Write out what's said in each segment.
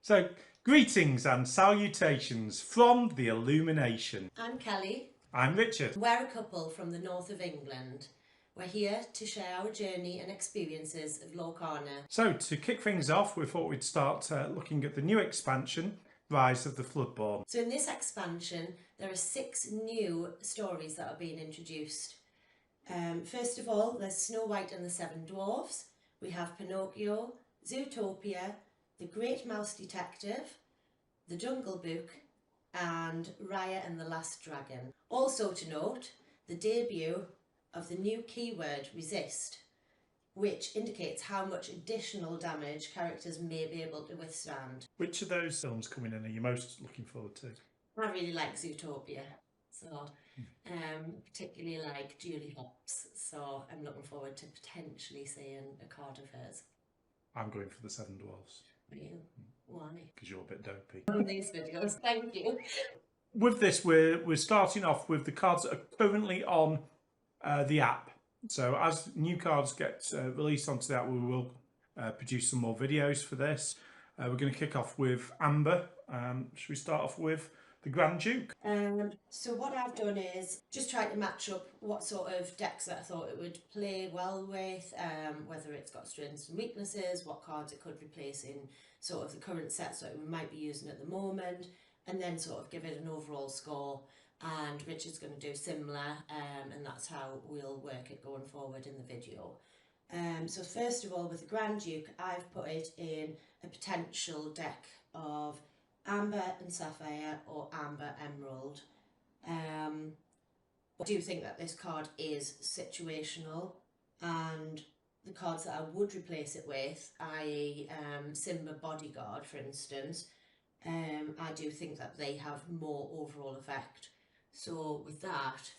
So, greetings and salutations from the Illumination. I'm Kelly. I'm Richard. We're a couple from the north of England. We're here to share our journey and experiences of Lorcana. So, to kick things off, we thought we'd start looking at the new expansion, Rise of the Floodborn. So in this expansion, there are 6 new stories that are being introduced. First of all, there's Snow White and the 7 Dwarfs. We have Pinocchio, Zootopia, The Great Mouse Detective, The Jungle Book, and Raya and the Last Dragon. Also to note, the debut of the new keyword resist, which indicates how much additional damage characters may be able to withstand. Which of those films coming in are you most looking forward to? I really like Zootopia, so particularly like Julie Hopps, so I'm looking forward to potentially seeing a card of hers. I'm going for the 7 Dwarfs. Are you? Why? Because you're a bit dopey. On these videos, thank you. With this, we're starting off with the cards that are currently on the app. So as new cards get released onto that, we will produce some more videos for this. We're going to kick off with Amber. Should we start off with the Grand Duke? So what I've done is just try to match up what sort of decks that I thought it would play well with, whether it's got strengths and weaknesses, what cards it could replace in sort of the current sets that we might be using at the moment, and then sort of give it an overall score. And Richard's going to do similar, and that's how we'll work it going forward in the video. So first of all, with the Grand Duke, I've put it in a potential deck of Amber and Sapphire or Amber Emerald. I do think that this card is situational, and the cards that I would replace it with, i.e. Simba Bodyguard for instance, I do think that they have more overall effect. So with that,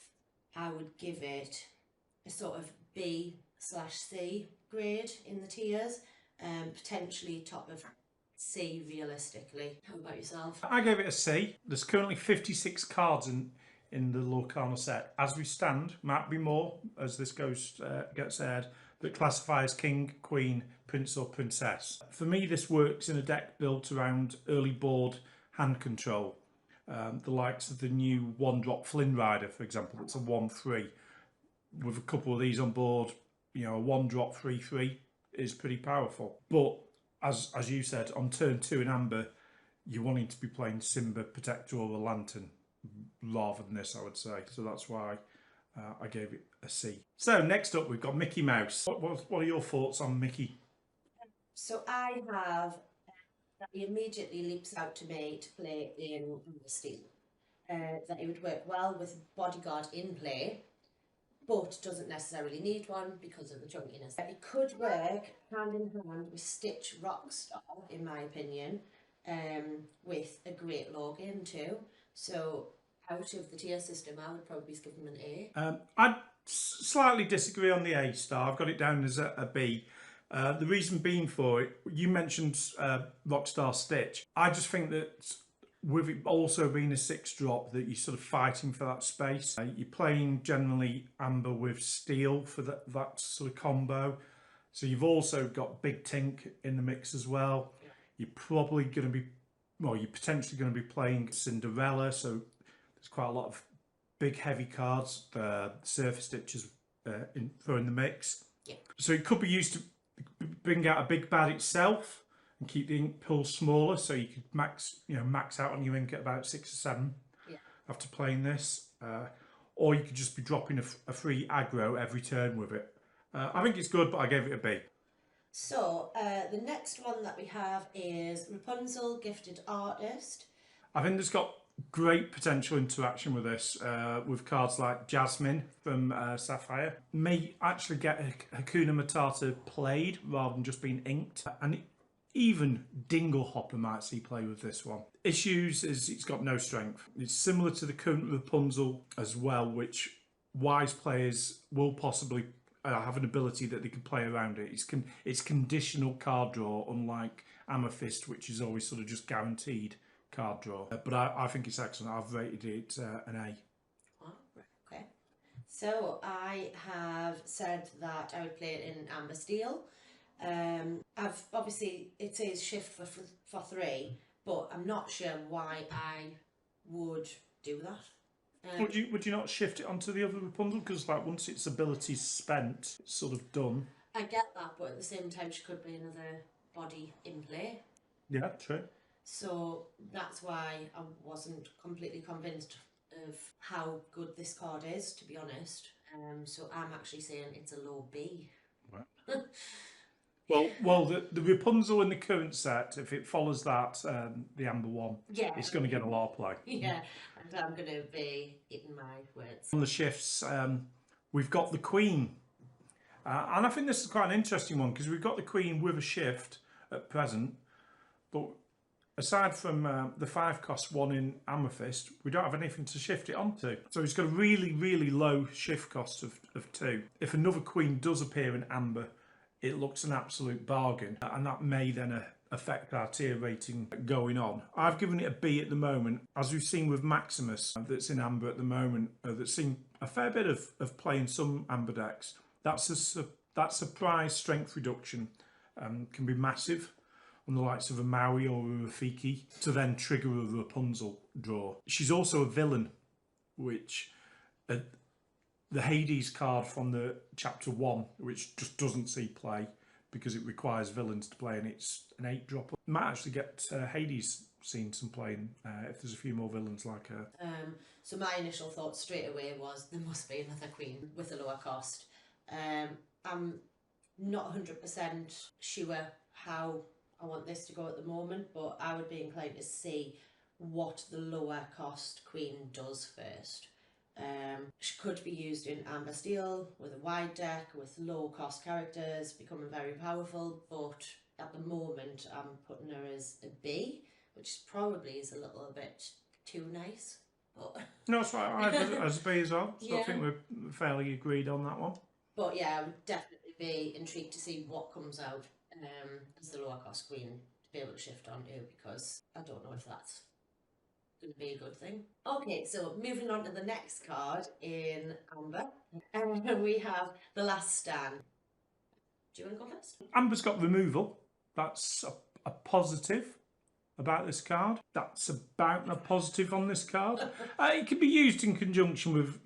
I would give it a sort of B/C grade in the tiers, potentially top of C realistically. How about yourself? I gave it a C. There's currently 56 cards in the Lorcana set. As we stand, might be more as this gets aired, that classify as King, Queen, Prince or Princess. For me, this works in a deck built around early board hand control. The likes of the new 1-drop Flynn Rider, for example, it's a 1/3. With a couple of these on board, you know, a 1-drop 3/3 is pretty powerful. But as you said, on turn 2 in Amber, you're wanting to be playing Simba, Protector or a Lantern rather than this, I would say. So that's why I gave it a C. So next up, we've got Mickey Mouse. What are your thoughts on Mickey? So I have, that he immediately leaps out to me to play in Steel. That it would work well with Bodyguard in play, but doesn't necessarily need one because of the chunkiness. It could work hand in hand with Stitch Rockstar, in my opinion, with a great login too. So out of the tier system, I would probably give them an A. I'd slightly disagree on the A star. I've got it down as a B. The reason being for it, you mentioned Rockstar Stitch. I just think that with it also being a 6-drop, that you're sort of fighting for that space. You're playing generally Amber with Steel for that sort of combo. So you've also got Big Tink in the mix as well. Yeah. You're probably going to be, well, you're potentially going to be playing Cinderella. So there's quite a lot of big heavy cards. The Surface Stitches in the mix. Yeah. So it could be used to bring out a big bad itself and keep the ink pool smaller, so you could max out on your ink at about 6 or 7 after playing this, or you could just be dropping a free aggro every turn with it. I think it's good, but I gave it a B. So the next one that we have is Rapunzel, Gifted Artist. I think there's got great potential interaction with this, with cards like Jasmine from Sapphire. May actually get Hakuna Matata played rather than just being inked. And even Dinglehopper might see play with this one. Issues is it's got no strength. It's similar to the current Rapunzel as well, which wise players will possibly have an ability that they can play around it. It's conditional card draw, unlike Amethyst, which is always sort of just guaranteed card draw. But I think it's excellent. I've rated it an A. Oh, okay. So I have said that I would play it in Amber Steel. I've obviously it says shift for 3, but I'm not sure why I would do that. Would you not shift it onto the other Rapunzel? Because like once its ability's spent, it's sort of done. I get that, but at the same time, she could be another body in play. Yeah, true. So that's why I wasn't completely convinced of how good this card is, to be honest. So I'm actually saying it's a low B. Right. Well, the Rapunzel in the current set, if it follows that, the Amber one, Yeah, it's going to get a lot of play. Yeah, and I'm going to be eating my words. On the shifts, we've got the Queen. And I think this is quite an interesting one because we've got the Queen with a shift at present, but aside from the 5-cost one in Amethyst, we don't have anything to shift it onto. So it's got a really, really low shift cost of 2. If another Queen does appear in Amber, it looks an absolute bargain, and that may then affect our tier rating going on. I've given it a B at the moment, as we've seen with Maximus that's in Amber at the moment, that's seen a fair bit of play in some Amber decks. That surprise strength reduction can be massive on the likes of a Maui or a Rafiki to then trigger a Rapunzel draw. She's also a villain, which the Hades card from the chapter 1, which just doesn't see play because it requires villains to play, and it's an 8-dropper. Might actually get Hades seeing some playing if there's a few more villains like her. So my initial thought straight away was there must be another Queen with a lower cost. I'm not 100% sure how I want this to go at the moment, but I would be inclined to see what the lower cost Queen does first. She could be used in Amber Steel with a wide deck with low cost characters becoming very powerful, but at the moment I'm putting her as a B, which probably is a little bit too nice. But no, that's right. I have it as a B as well, so yeah. I think we're fairly agreed on that one. But yeah, I would definitely be intrigued to see what comes out as the lower cost Queen to be able to shift onto, because I don't know if that's going to be a good thing. Okay, so moving on to the next card in Amber, we have The Last Stand. Do you want to go first? Amber's got removal. That's a positive about this card. That's about a positive on this card. It can be used in conjunction with,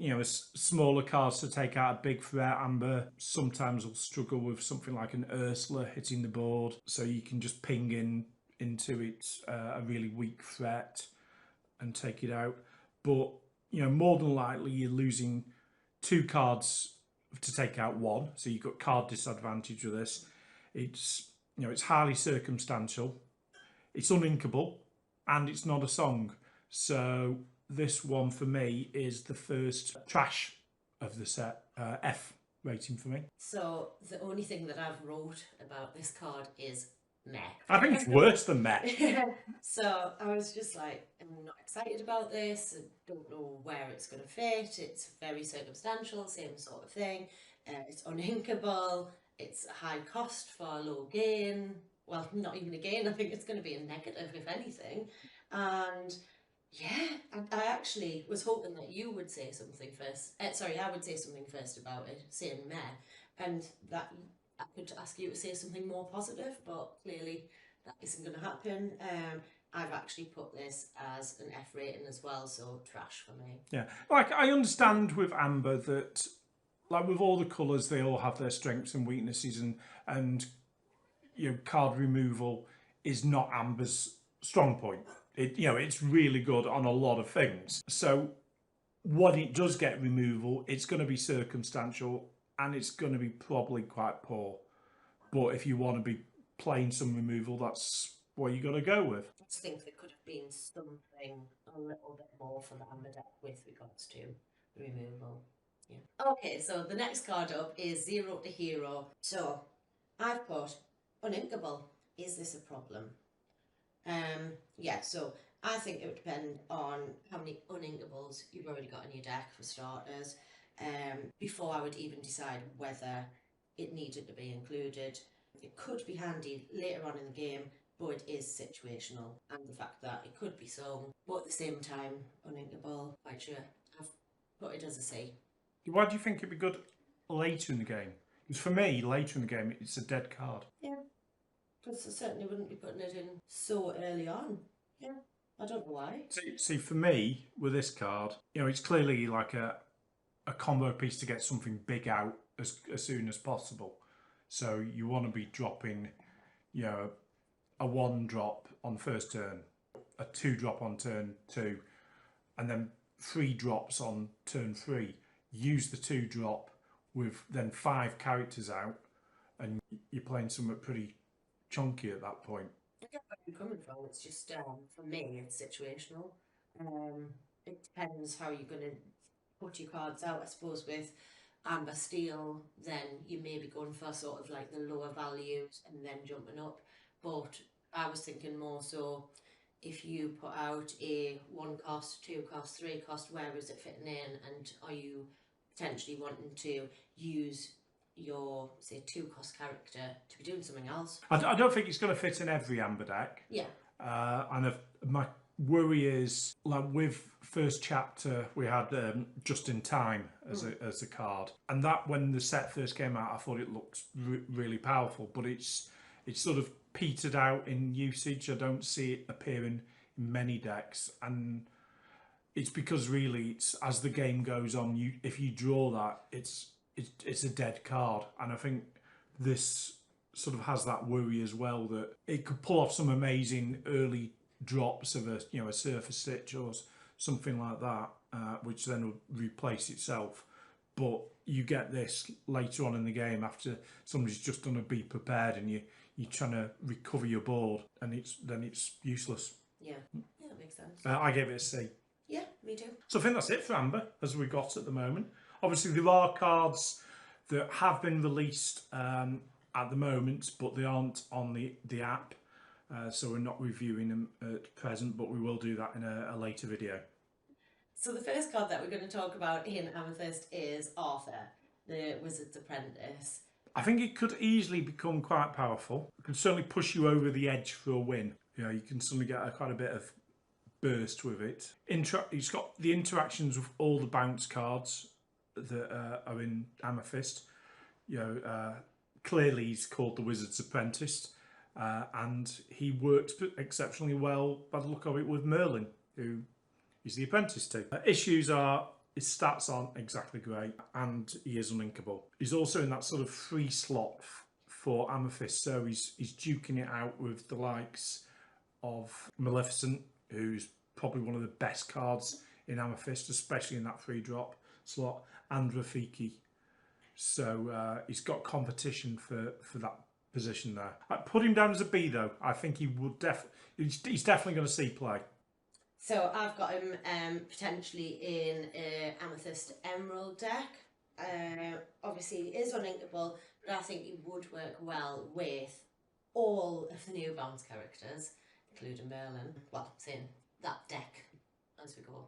smaller cards to take out a big threat. Amber sometimes will struggle with something like an Ursula hitting the board, so you can just ping into it a really weak threat and take it out. But more than likely you're losing 2 cards to take out 1, so you've got card disadvantage with this. It's it's highly circumstantial, it's uninkable, and it's not a song. So this one for me is the first trash of the set. F rating for me. So the only thing that I've wrote about this card is meh. I think it's worse than meh. So I was just like, I'm not excited about this. I don't know where it's going to fit. It's very circumstantial, same sort of thing. It's uninkable. It's a high cost for a low gain. Well, not even a gain. I think it's going to be a negative, if anything. And yeah, I actually was hoping that you would say something first. I would say something first about it, saying meh, and that I could ask you to say something more positive, but clearly that isn't going to happen. I've actually put this as an F rating as well, so trash for me. Yeah, like I understand with Amber that, like with all the colours, they all have their strengths and weaknesses, and card removal is not Amber's strong point. It's really good on a lot of things. So when it does get removal, it's going to be circumstantial and it's going to be probably quite poor. But if you want to be playing some removal, that's what you got to go with. I think there could have been something a little bit more for the Amber deck with regards to removal. Yeah. Okay, so the next card up is 0 to Hero. So I've put uninkable. Is this a problem? Yeah, so I think it would depend on how many uninkables you've already got in your deck for starters, before I would even decide whether it needed to be included. It could be handy later on in the game, but it is situational, and the fact that it could be sung, but at the same time, uninkable, quite sure. I've put it as a C. Why do you think it'd be good later in the game? For me, later in the game, it's a dead card. Yeah, because I certainly wouldn't be putting it in so early on. Yeah, I don't know why. See, for me, with this card, it's clearly like a combo piece to get something big out as soon as possible. So you want to be dropping, a 1-drop on first turn, a 2-drop on turn 2, and then 3 drops on turn 3. Use the 2-drop with then 5 characters out, and you're playing something pretty chunky at that point. I get where you're coming from. It's just for me, it's situational. It depends how you're going to put your cards out. I suppose with amber steel, then you may be going for sort of like the lower values and then jumping up. But I was thinking more so if you put out a 1 cost, 2 cost, 3 cost, where is it fitting in, and are you potentially wanting to use your, say, 2 cost character to be doing something else? I don't think it's going to fit in every amber deck. Yeah. And my worry is, like with first chapter, we had Just in Time as a card, and that when the set first came out, I thought it looked really powerful, but it's sort of petered out in usage. I don't see it appearing in many decks, and it's because really, it's as the game goes on, if you draw that, it's a dead card, and I think this sort of has that worry as well that it could pull off some amazing early drops of a surface stitch or something like that, which then will replace itself. But you get this later on in the game after somebody's just done a be prepared and you're trying to recover your board, and then it's useless. Yeah, that makes sense. I gave it a C. Yeah, me too. So I think that's it for Amber as we got at the moment. Obviously there are cards that have been released at the moment, but they aren't on the app, so we're not reviewing them at present, but we will do that in a later video. So the first card that we're going to talk about in Amethyst is Arthur, the Wizard's Apprentice. I think it could easily become quite powerful. It can certainly push you over the edge for a win. You can suddenly get quite a bit of burst with it. It's got the interactions with all the bounce cards that are in Amethyst. Clearly he's called the Wizard's Apprentice, and he works exceptionally well by the look of it with Merlin, who he's the apprentice to. Issues are his stats aren't exactly great, and he is uninkable. He's also in that sort of free slot for Amethyst, so he's duking it out with the likes of Maleficent, who's probably one of the best cards in Amethyst, especially in that 3-drop slot, and Rafiki. So he's got competition for that position there. I'd put him down as a B though. I think he would he's definitely going to see play. So I've got him potentially in an Amethyst Emerald deck. Obviously he is uninkable, but I think he would work well with all of the new bounce characters, including Merlin. Well, it's in that deck as we go.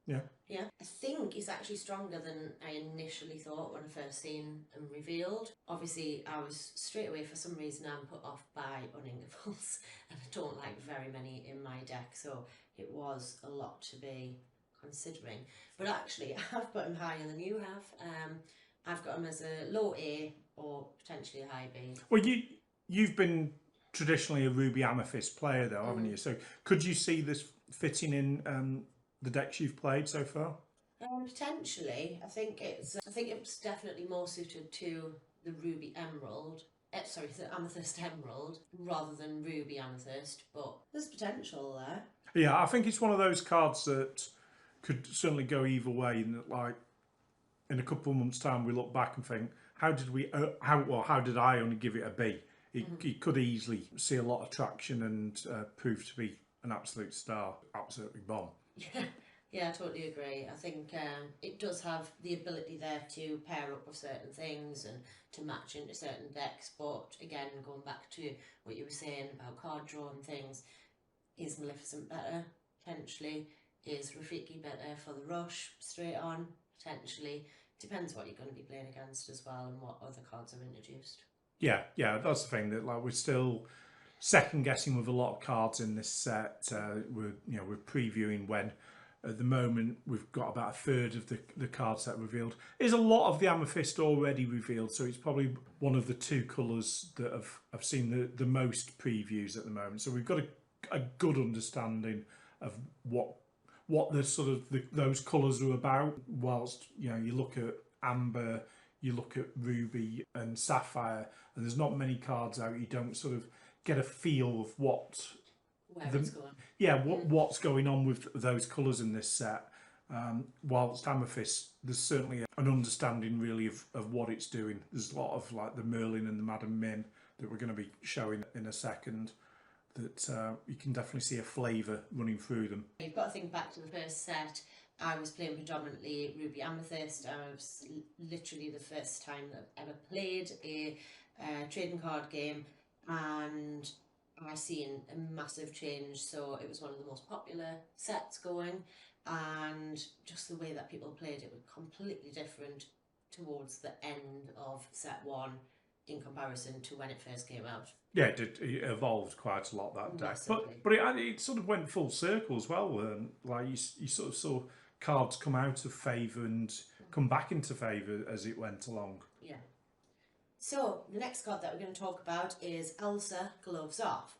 Yeah. Yeah. I think he's actually stronger than I initially thought when I first seen him revealed. Obviously, I was straight away, for some reason, I'm put off by uninkables, and I don't like very many in my deck, so it was a lot to be considering. But actually, I've put him higher than you have. I've got him as a low A or potentially a high B. Well, you've been traditionally a Ruby Amethyst player though, haven't you? So could you see this fitting in the decks you've played so far? Potentially. I think it's definitely more suited to the Ruby Emerald. The Amethyst Emerald rather than Ruby Amethyst, but there's potential there. Yeah, I think it's one of those cards that could certainly go either way. And like in a couple of months' time, we look back and think, how did I only give it a B? It could easily see a lot of traction and prove to be an absolute star, absolutely bomb. Yeah, I totally agree. I think it does have the ability there to pair up with certain things and to match into certain decks. But again, going back to what you were saying about card draw and things, is Maleficent better? Potentially. Is Rafiki better for the rush straight on? Potentially. Depends what you're going to be playing against as well and what other cards are introduced. Yeah, that's the thing, that like we're still second guessing with a lot of cards in this set. We're previewing when at the moment we've got about a third of the card set revealed. There's a lot of the Amethyst already revealed, so it's probably one of the two colours that I've seen the most previews at the moment. So we've got a good understanding of what the sort of those colours are about. Whilst you look at Amber, you look at Ruby and Sapphire, and there's not many cards out. You don't sort of get a feel of it's going. Yeah, what's going on with those colours in this set. Whilst Amethyst, there's certainly an understanding really of what it's doing. There's a lot of like the Merlin and the Madam Mim that we're going to be showing in a second, that you can definitely see a flavour running through them. You've got to think back to the first set. I was playing predominantly Ruby Amethyst. I was literally the first time that I've ever played a trading card game, and I seen a massive change. So it was one of the most popular sets going, and just the way that people played it was completely different towards the end of set one in comparison to when it first came out. Yeah, it evolved quite a lot that day. Massively. But it sort of went full circle as well. Like you sort of saw cards come out of favour and come back into favour as it went along. Yeah. So the next card that we're going to talk about is Elsa Gloves Off.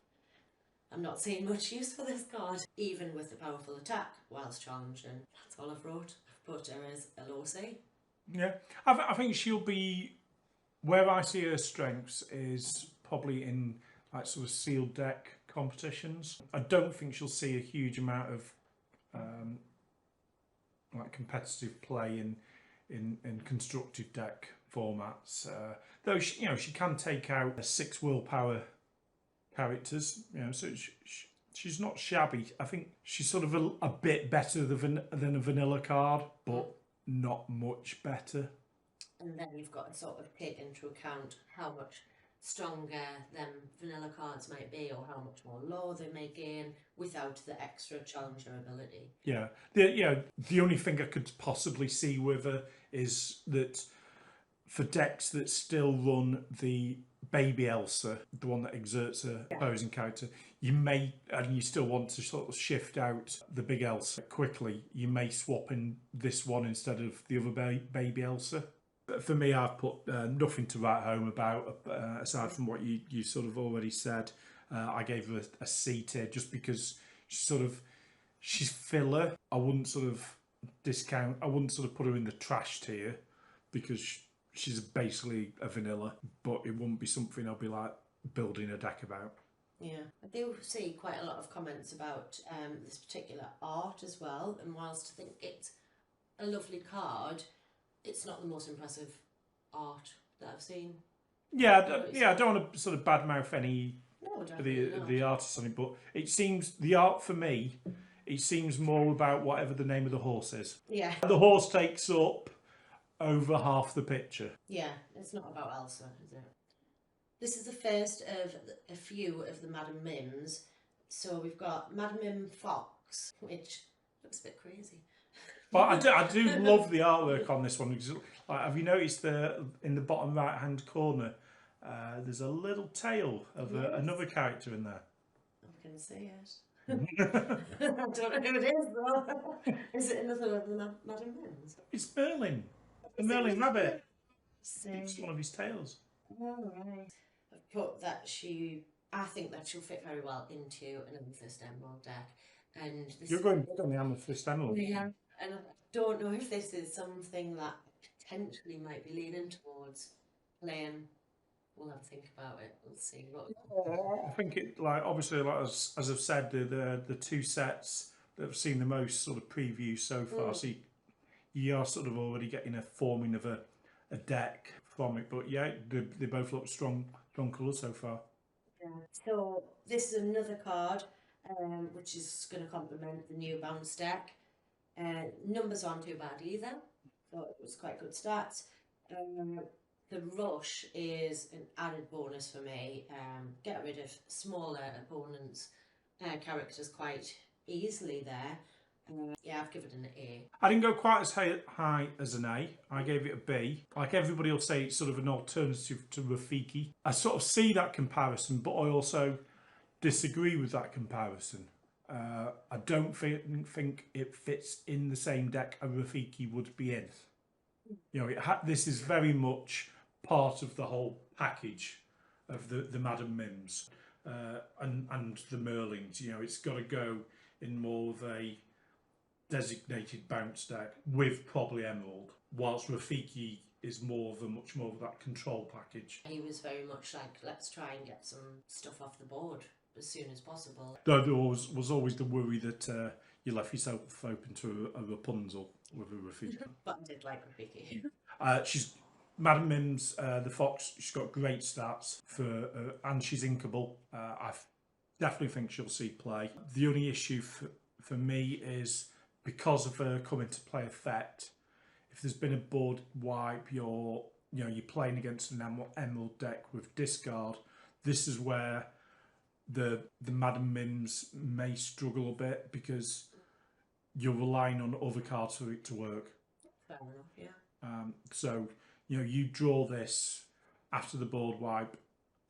I'm not seeing much use for this card, even with the powerful attack whilst challenged, and that's all I've wrote. I've put her as LOC. Yeah, I think she'll be, where I see her strengths is probably in like sort of sealed deck competitions. I don't think she'll see a huge amount of like competitive play in constructed deck formats. Though she can take out 6 willpower characters, so she's not shabby. I think she's sort of a bit better than a vanilla card, but not much better. And then you've got to sort of take into account how much stronger them vanilla cards might be, or how much more lore they may gain without the extra challenger ability. Yeah, the only thing I could possibly see with her is that for decks that still run the baby Elsa, the one that exerts her opposing character, you may, and you still want to sort of shift out the big Elsa quickly, you may swap in this one instead of the other baby Elsa. But for me, I've put nothing to write home about, aside from what you sort of already said. I gave her a C tier just because she's filler. I wouldn't sort of discount, I wouldn't sort of put her in the trash tier, because she's basically a vanilla, but it wouldn't be something I'll be like building a deck about. Yeah, I do see quite a lot of comments about this particular art as well, and whilst I think it's a lovely card, it's not the most impressive art that I've seen. Yeah, I don't want to sort of badmouth any of the artists on it, but it seems the art for me, it seems more about whatever the name of the horse is. Yeah. The horse takes up over half the picture. Yeah, it's not about Elsa, is it? This is the first of a few of the Madam Mims. So we've got Madam Mim Fox, which looks a bit crazy. But I do love the artwork on this one. Because, like, have you noticed in the bottom right hand corner, there's a little tail of another character in there. I can see it. I don't know who it is though. Is it another of the Madam Mims? It's Merlin. The Merlin rabbit. So, It's one of his tails. all right. I've put that I think that she'll fit very well into an Amethyst Emerald deck. And this You're going big on the Amethyst Emerald. Yeah. And I don't know if this is something that potentially might be leaning towards playing. We'll have to think about it. We'll see. I think it, like, obviously, like as I've said, the two sets that have seen the most sort of preview so far. So you are sort of already getting a forming of a deck from it. But yeah, they both look strong colours so far. Yeah. So this is another card, which is going to complement the new bounce deck. Numbers aren't too bad either, so it was quite good stats. The rush is an added bonus for me. Get rid of smaller opponents' characters quite easily there. Yeah, I've given it an A. I didn't go quite as high as an A. I gave it a B. Like everybody will say, it's sort of an alternative to Rafiki. I sort of see that comparison, but I also disagree with that comparison. I don't think it fits in the same deck a Rafiki would be in. You know, this is very much part of the whole package of the Madam Mims and the Merlings. You know, it's got to go in more of a designated bounce deck with probably Emerald, whilst Rafiki is much more of that control package. He was very much like, let's try and get some stuff off the board as soon as possible. Though there was always the worry that you left yourself open to a Rapunzel with a Rafiki. But I did like Rafiki. She's Madam Mims, the fox. She's got great stats and she's inkable. I definitely think she'll see play. The only issue for me is because of her coming to play effect. If there's been a board wipe, you're playing against an Emerald deck with discard. This is where the Madam Mims may struggle a bit because you're relying on other cards for it to work. Fair enough, yeah. So you draw this after the board wipe.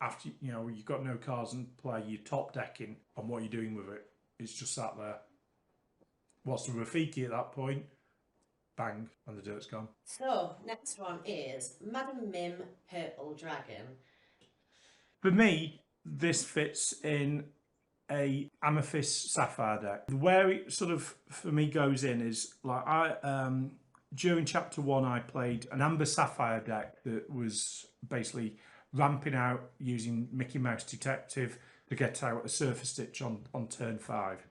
After you've got no cards in play, you're top decking, and what you're doing with it, it's just sat there. What's the Rafiki at that point? Bang, and the dirt's gone. So, next one is Madam Mim Purple Dragon. For me, this fits in a Amethyst Sapphire deck. Where it sort of, for me, goes in is, like, during Chapter 1, I played an Amber Sapphire deck that was basically ramping out using Mickey Mouse Detective to get out a Surface Stitch on turn 5.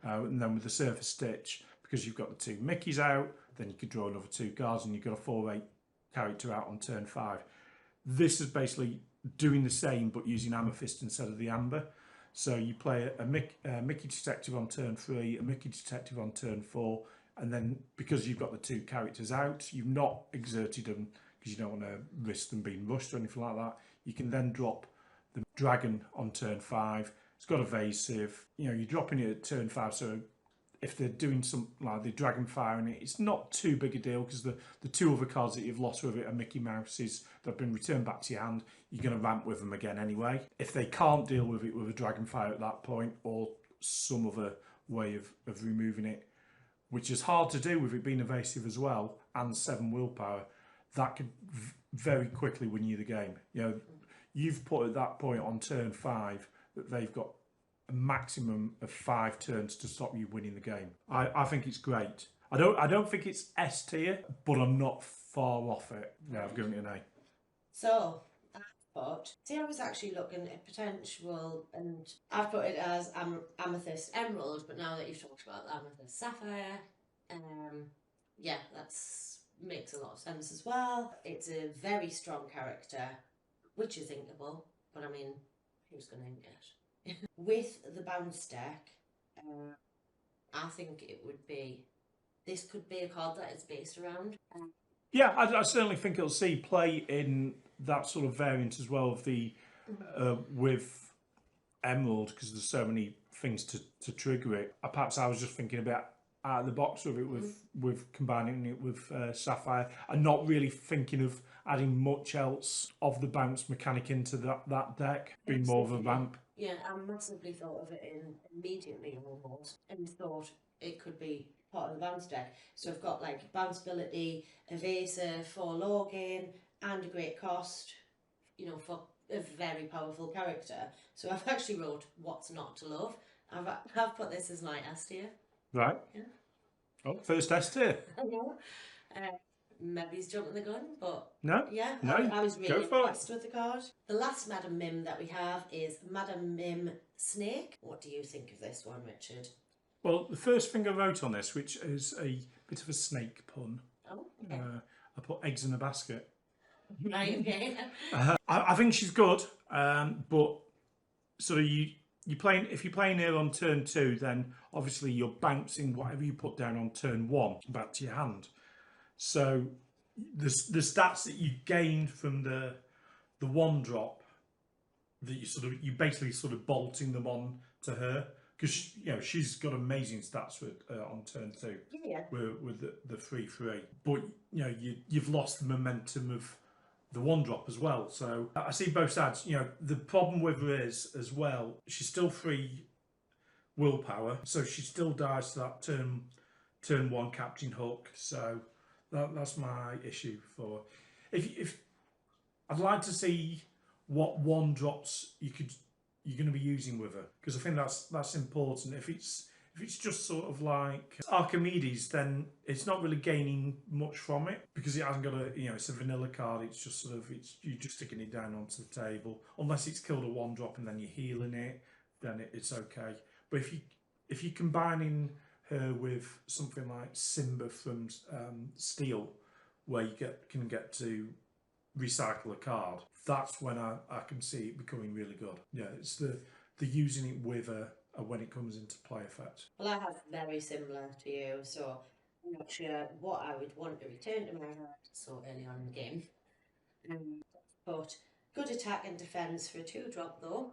And then with the Surface Stitch, because you've got the 2 Mickeys out, then you could draw another 2 cards and you've got a 4/8 character out on turn 5. This is basically doing the same but using Amethyst instead of the Amber. So you play a Mickey Detective on turn 3, a Mickey Detective on turn 4, and then because you've got the 2 characters out, you've not exerted them because you don't want to risk them being rushed or anything like that. You can then drop the Dragon on turn 5. It's got evasive. You're dropping it at turn 5, so if they're doing some like the Dragon firing it, it's not too big a deal because the 2 other cards that you've lost with it are Mickey Mouse's that have been returned back to your hand. You're going to ramp with them again anyway. If they can't deal with it with a Dragon fire at that point or some other way of removing it, which is hard to do with it being evasive as well and 7 willpower, that could very quickly win you the game. You've put at that point on turn 5 that they've got a maximum of 5 turns to stop you winning the game. I think it's great. I don't think it's S tier, but I'm not far off it. Yeah, I've given it an A. So, I was actually looking at potential, and I've put it as Amethyst Emerald, but now that you've talked about Amethyst Sapphire, yeah, that's makes a lot of sense as well. It's a very strong character, which is inkable, but I mean, who's going to ink it? With the bounce deck, I think this could be a card that it's based around. Yeah, I certainly think it'll see play in that sort of variant as well of the with Emerald, because there's so many things to trigger it. Perhaps I was just thinking about out of the box with it with combining it with Sapphire and not really thinking of adding much else of the bounce mechanic into that deck, being more of a ramp. Yeah, I massively thought of it immediately almost and thought it could be part of the bounce deck. So I've got like bounce ability, evasive, 4 low gain, and a great cost, for a very powerful character. So I've actually wrote what's not to love. I've put this as my S tier. Right. Yeah. Oh, first S tier. Maybe he's jumping the gun, but no. Yeah, no, I was really impressed with the card. The last Madam Mim that we have is Madam Mim Snake. What do you think of this one, Richard? Well, the first thing I wrote on this, which is a bit of a snake pun, Oh, okay. I put eggs in a basket. Right, okay. I think she's good, but sort of if you're playing here on turn 2, then obviously you're bouncing whatever you put down on turn 1 back to your hand. So the stats that you gained from the 1 drop, that you basically sort of bolting them on to her, because she's got amazing stats on turn 2. Yeah. with the 3/3, but you've lost the momentum of the 1 drop as well. So I see both sides. The problem with her is as well, she's still free willpower, so she still dies to that turn one Captain Hook. So that's my issue for. If I'd like to see what one drops you're going to be using with her, because I think that's important. If it's just sort of like Archimedes, then it's not really gaining much from it because it hasn't got it's a vanilla card. It's just sort of you're just sticking it down onto the table, unless it's killed a one drop and then you're healing it, then it's okay. But if you're combining her with something like Simba from Steel, where you can get to recycle a card, that's when I can see it becoming really good. Yeah, it's the using it with her when it comes into play effect. Well, I have very similar to you, so I'm not sure what I would want to return to my hand so early on in the game. But good attack and defence for a 2-drop though.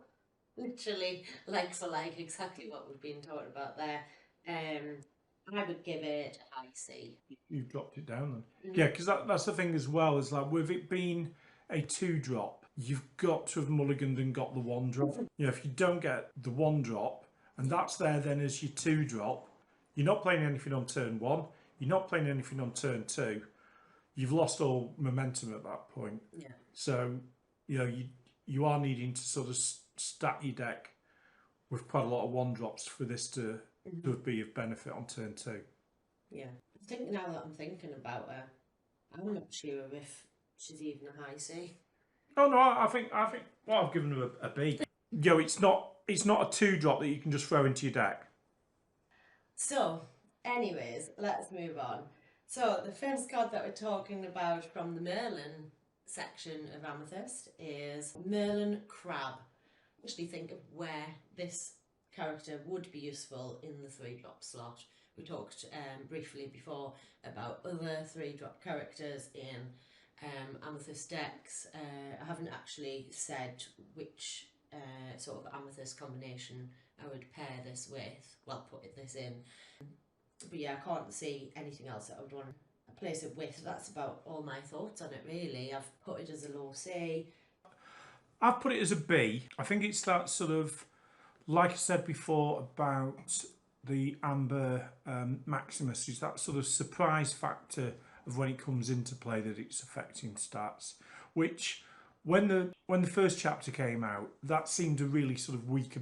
Literally like for like, exactly what we've been talking about there. I would give it a high C. You've dropped it down then. Yeah, because that's the thing as well, is like with it being a 2-drop, you've got to have mulliganed and got the 1-drop. If you don't get the 1-drop, and that's there then as your 2-drop, you're not playing anything on turn 1, you're not playing anything on turn 2, you've lost all momentum at that point. Yeah. So, you are needing to sort of stack your deck with quite a lot of 1-drops for this to be of benefit on turn 2. Yeah. I think now that I'm thinking about her, I'm not sure if she's even a high C. Oh no, I think well, I've given her a B. It's not a 2-drop that you can just throw into your deck. So, anyways, let's move on. So the first card that we're talking about from the Merlin section of Amethyst is Merlin Crab. Actually think of where this character would be useful in the 3-drop slot. We talked briefly before about other 3-drop characters in Amethyst decks. I haven't actually said which sort of Amethyst combination I would pair this with, well, put this in. But yeah, I can't see anything else that I would want to place it with. That's about all my thoughts on it, really. I've put it as a low C. I've put it as a B. I think it's that sort of, like I said before about the Amber Maximus, is that sort of surprise factor of when it comes into play that it's affecting stats, which when the first chapter came out, that seemed a really sort of weak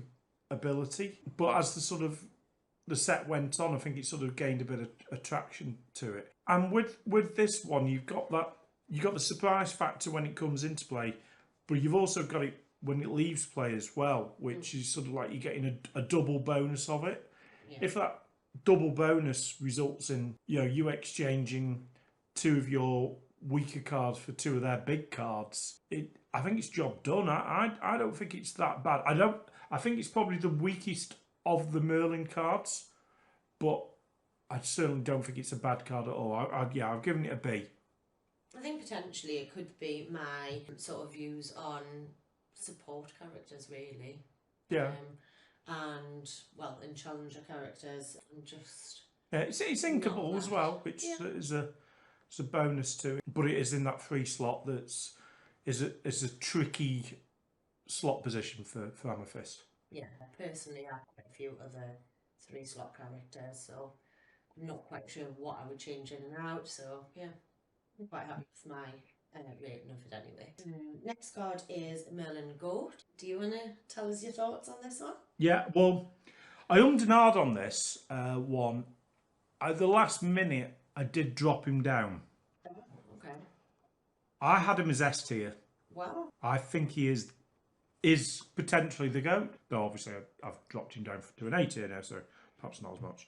ability. But as the set went on, I think it sort of gained a bit of attraction to it. And with this one, you've got the surprise factor when it comes into play, but you've also got it when it leaves play as well, which is sort of like you're getting a double bonus of it. Yeah. If that double bonus results in you exchanging 2 of your weaker cards for 2 of their big cards, I think it's job done. I don't think it's that bad. I think it's probably the weakest of the Merlin cards, but I certainly don't think it's a bad card at all. I've given it a B. I think potentially it could be my sort of views on support characters, really. Yeah. And well, in challenger characters, and just it's inkable as well, which is a bonus to it. But it is in that 3 slot that's is a tricky slot position for Amethyst. Yeah, personally, I have quite a few other 3-slot characters, so I'm not quite sure what I would change in and out. So yeah, I'm quite happy with my rating of it anyway. Next card is Merlin Goat. Do you want to tell us your thoughts on this one? Yeah, well, I ummed and ahed on this one. At the last minute, I did drop him down. Oh, okay. I had him as S tier. Wow. I think he is potentially the GOAT. Though obviously I've dropped him down to an A tier now, so perhaps not as much.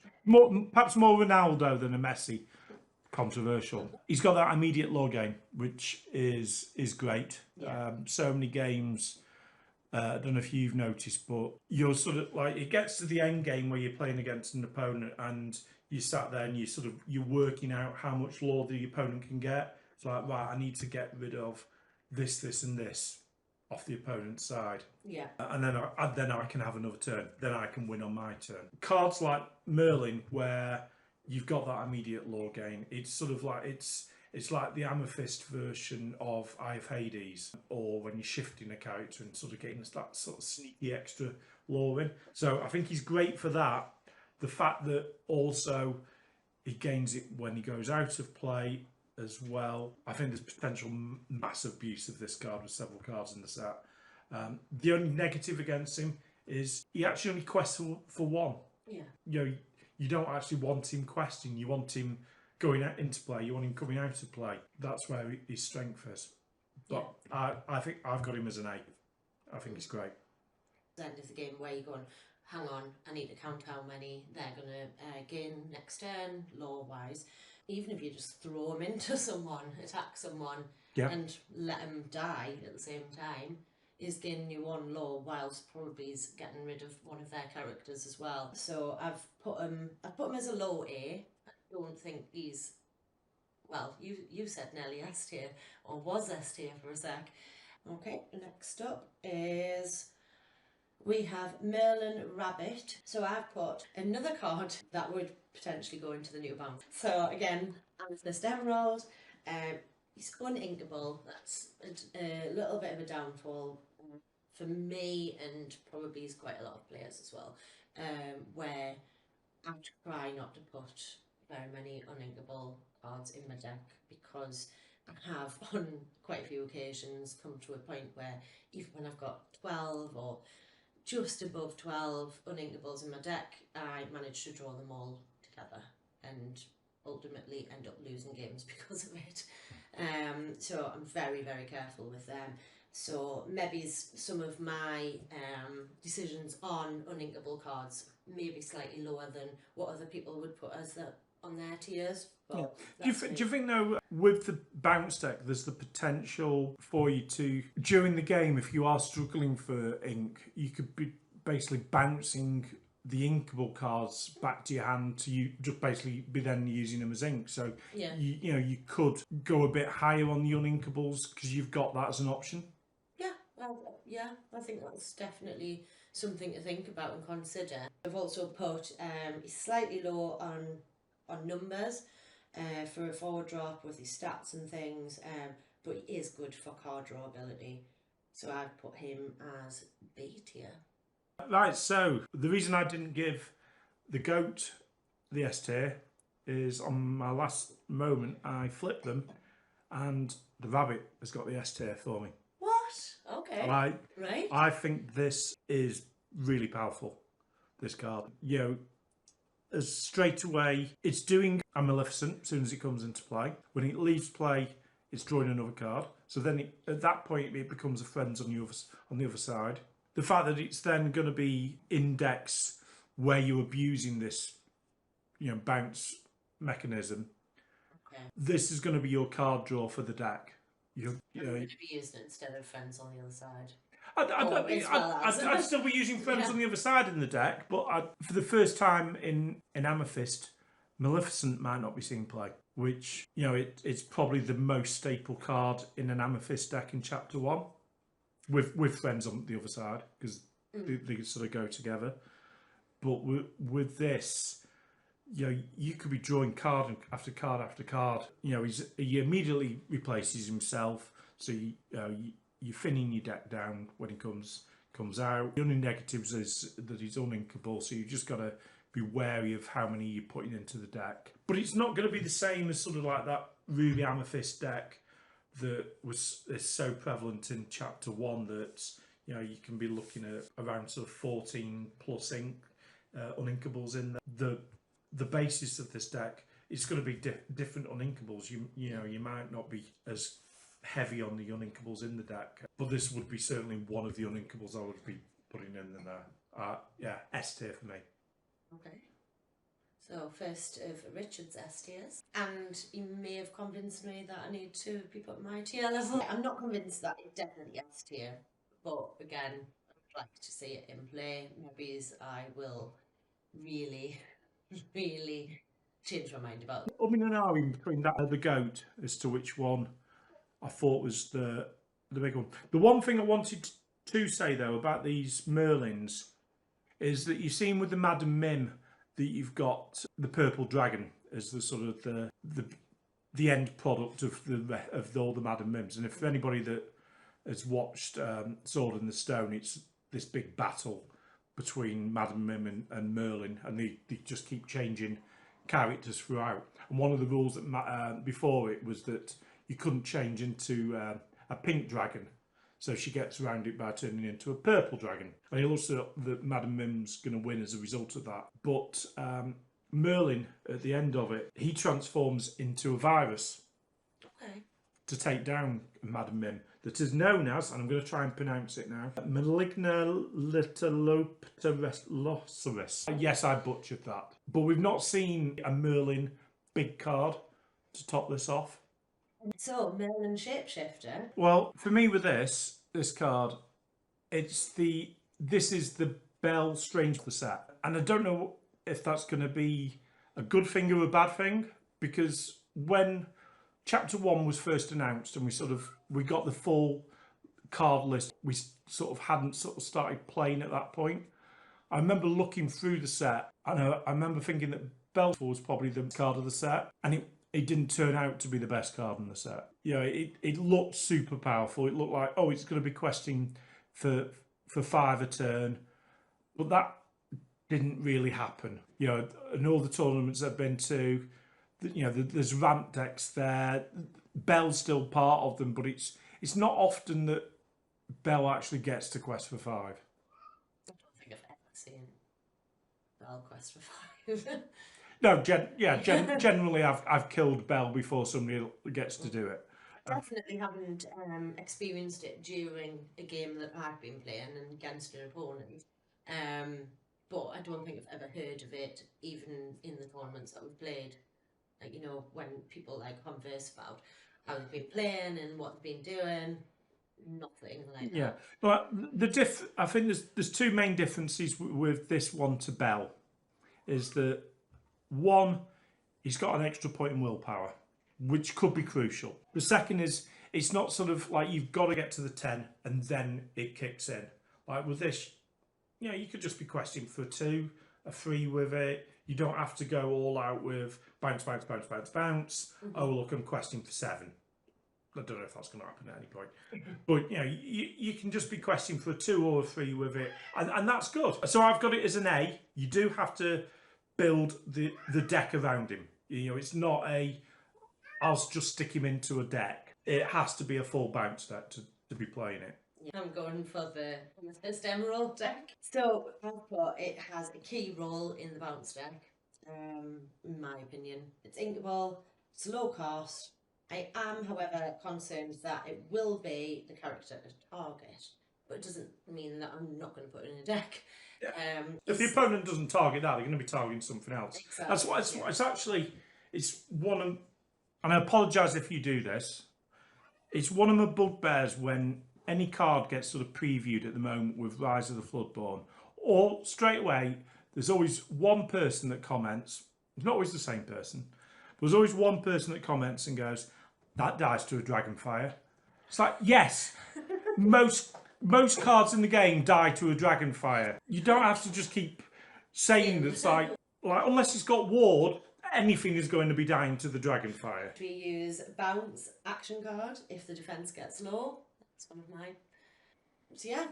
Perhaps more Ronaldo than a Messi. Controversial. He's got that immediate law game, which is great. Yeah. So many games. I don't know if you've noticed, but you're sort of like, it gets to the end game where you're playing against an opponent and you sat there and you're working out how much law the opponent can get. It's like, right, I need to get rid of this and this off the opponent's side. Yeah. And then I can have another turn. Then I can win on my turn. Cards like Merlin, where you've got that immediate law gain. It's sort of like it's like the Amethyst version of Eye of Hades, or when you're shifting a character and sort of getting that sort of sneaky extra law in. So I think he's great for that. The fact that also he gains it when he goes out of play as well. I think there's potential massive abuse of this card with several cards in the set. The only negative against him is he actually only quests for one. Yeah. You know, you don't actually want him questing. You want him going out into play. You want him coming out of play. That's where his strength is. But yeah. I think I've got him as an 8. I think he's great. The end of the game where you're going, hang on, I need to count how many they're going to gain next turn, law-wise. Even if you just throw them into someone, attack someone, and let them die at the same time, is gaining you 1 law whilst probably is getting rid of one of their characters as well. So I've put him as a low A. I don't think he's, well, you said nearly S tier, or was S tier for a sec. Okay, next up is we have Merlin Rabbit. So I've put another card that would potentially go into the new bounce. So again, Amethyst Emerald. He's uninkable. That's a little bit of a downfall for me, and probably is quite a lot of players as well, where I try not to put very many uninkable cards in my deck, because I have on quite a few occasions come to a point where even when I've got 12 or just above 12 uninkables in my deck, I manage to draw them all together and ultimately end up losing games because of it. So I'm very, very careful with them. So maybe some of my decisions on uninkable cards may be slightly lower than what other people would put as on their tiers. But do you think though, with the bounce deck, there's the potential for you to, during the game, if you are struggling for ink, you could be basically bouncing the inkable cards back to your hand to you, just basically be then using them as ink. So you know, you could go a bit higher on the uninkables because you've got that as an option. Yeah, I think that's definitely something to think about and consider. I've also put slightly low on numbers for a forward drop with his stats and things, but he is good for card draw ability. So I've put him as B tier. Right, so the reason I didn't give the goat the S tier is on my last moment I flipped them and the rabbit has got the S tier for me. What? Okay. Right. Right. I think this is really powerful, this card. You know, as straight away, it's doing a Maleficent as soon as it comes into play. When it leaves play, it's drawing another card. So then at that point, it becomes a friends on the other side. The fact that it's then going to be index where you're abusing this, you know, bounce mechanism. Okay. This is going to be your card draw for the deck. I'm going to be using it instead of friends on the other side. I'd still be using friends on the other side in the deck, but for the first time in Amethyst, Maleficent might not be seeing play, which, you know, it's probably the most staple card in an Amethyst deck in Chapter 1, with friends on the other side, because they sort of go together. But with this, you know, you could be drawing card after card after card. You know, he immediately replaces himself, so you're thinning your deck down when he comes out. The only negatives is that he's uninkable, so you just got to be wary of how many you're putting into the deck. But it's not going to be the same as sort of like that Ruby Amethyst deck that is so prevalent in Chapter 1 that, you know, you can be looking at around sort of 14 plus uninkables in there. The basis of this deck, it's going to be different uninkables. You know, you might not be as heavy on the uninkables in the deck, but this would be certainly one of the uninkables I would be putting in there. Yeah, S tier for me. Okay. So first of Richard's S tiers, and he may have convinced me that I need to be put my tier level. I'm not convinced that it's definitely S tier, but again, I'd like to see it in play. Maybe I will really change my mind about it. I mean, an hour in between that and the goat as to which one I thought was the big one. The one thing I wanted to say though about these Merlins is that you've seen with the Madam Mim that you've got the purple dragon as the sort of the end product of all the Madam Mims. And if anybody that has watched Sword in the Stone, it's this big battle between Madam Mim and Merlin, and they just keep changing characters throughout. And one of the rules that before it was that you couldn't change into a pink dragon, so she gets around it by turning into a purple dragon. And it looks that Madam Mim's going to win as a result of that. But Merlin, at the end of it, he transforms into a virus to take down Madam Mim, that is known as, and I'm going to try and pronounce it now, Maligna Litolopterosaurus. Yes, I butchered that. But we've not seen a Merlin big card to top this off. So, Merlin Shapeshifter. Well, for me with this card, this is the Belle Strange of the set. And I don't know if that's going to be a good thing or a bad thing, because when Chapter 1 was first announced and we got the full card list, we sort of hadn't started playing at that point. I remember looking through the set and I remember thinking that Belle was probably the card of the set, and it didn't turn out to be the best card in the set. You know, it looked super powerful. It looked like, oh, it's going to be questing for 5 a turn, but that didn't really happen. You know, in all the tournaments I've been to, you know, there's ramp decks there. Belle's still part of them, but it's not often that Belle actually gets to quest for 5. I don't think I've ever seen Belle quest for 5. No, generally I've killed Belle before somebody gets to do it. Definitely haven't experienced it during a game that I've been playing and against an opponent. But I don't think I've ever heard of it, even in the tournaments that we've played. Like, you know, when people like converse about how they've been playing and what they've been doing, nothing like that. Yeah, well, I think there's 2 main differences with this one to Belle, is that one, he's got an extra point in willpower, which could be crucial. The second is it's not sort of like you've got to get to the 10 and then it kicks in. Like with this, you know, you could just be questing for 2, a 3 with it. You don't have to go all out with bounce, bounce, bounce, bounce, bounce. Mm-hmm. Oh, look, I'm questing for 7. I don't know if that's going to happen at any point. But, you know, you can just be questing for a 2 or a 3 with it. And that's good. So I've got it as an A. You do have to build the deck around him. You know, it's not I'll just stick him into a deck. It has to be a full bounce deck to be playing it. I'm going for the Amethyst Emerald deck. So I've got, it has a key role in the bounce deck, in my opinion. It's inkable, it's low cost. I am, however, concerned that it will be the character to target, but it doesn't mean that I'm not going to put it in a deck. Yeah. If the opponent doesn't target that, they're going to be targeting something else. Exactly. That's what it's actually. It's one of, and I apologise if you do this. It's one of my bugbears when any card gets sort of previewed at the moment with Rise of the Floodborn, or straight away there's always one person that comments. It's not always the same person. But there's always one person that comments and goes, "That dies to a Dragonfire." It's like, yes, most cards in the game die to a Dragonfire. You don't have to just keep saying that. It's like unless it's got ward, anything is going to be dying to the Dragonfire. We use bounce action card if the defense gets low. That's one of mine. So yeah,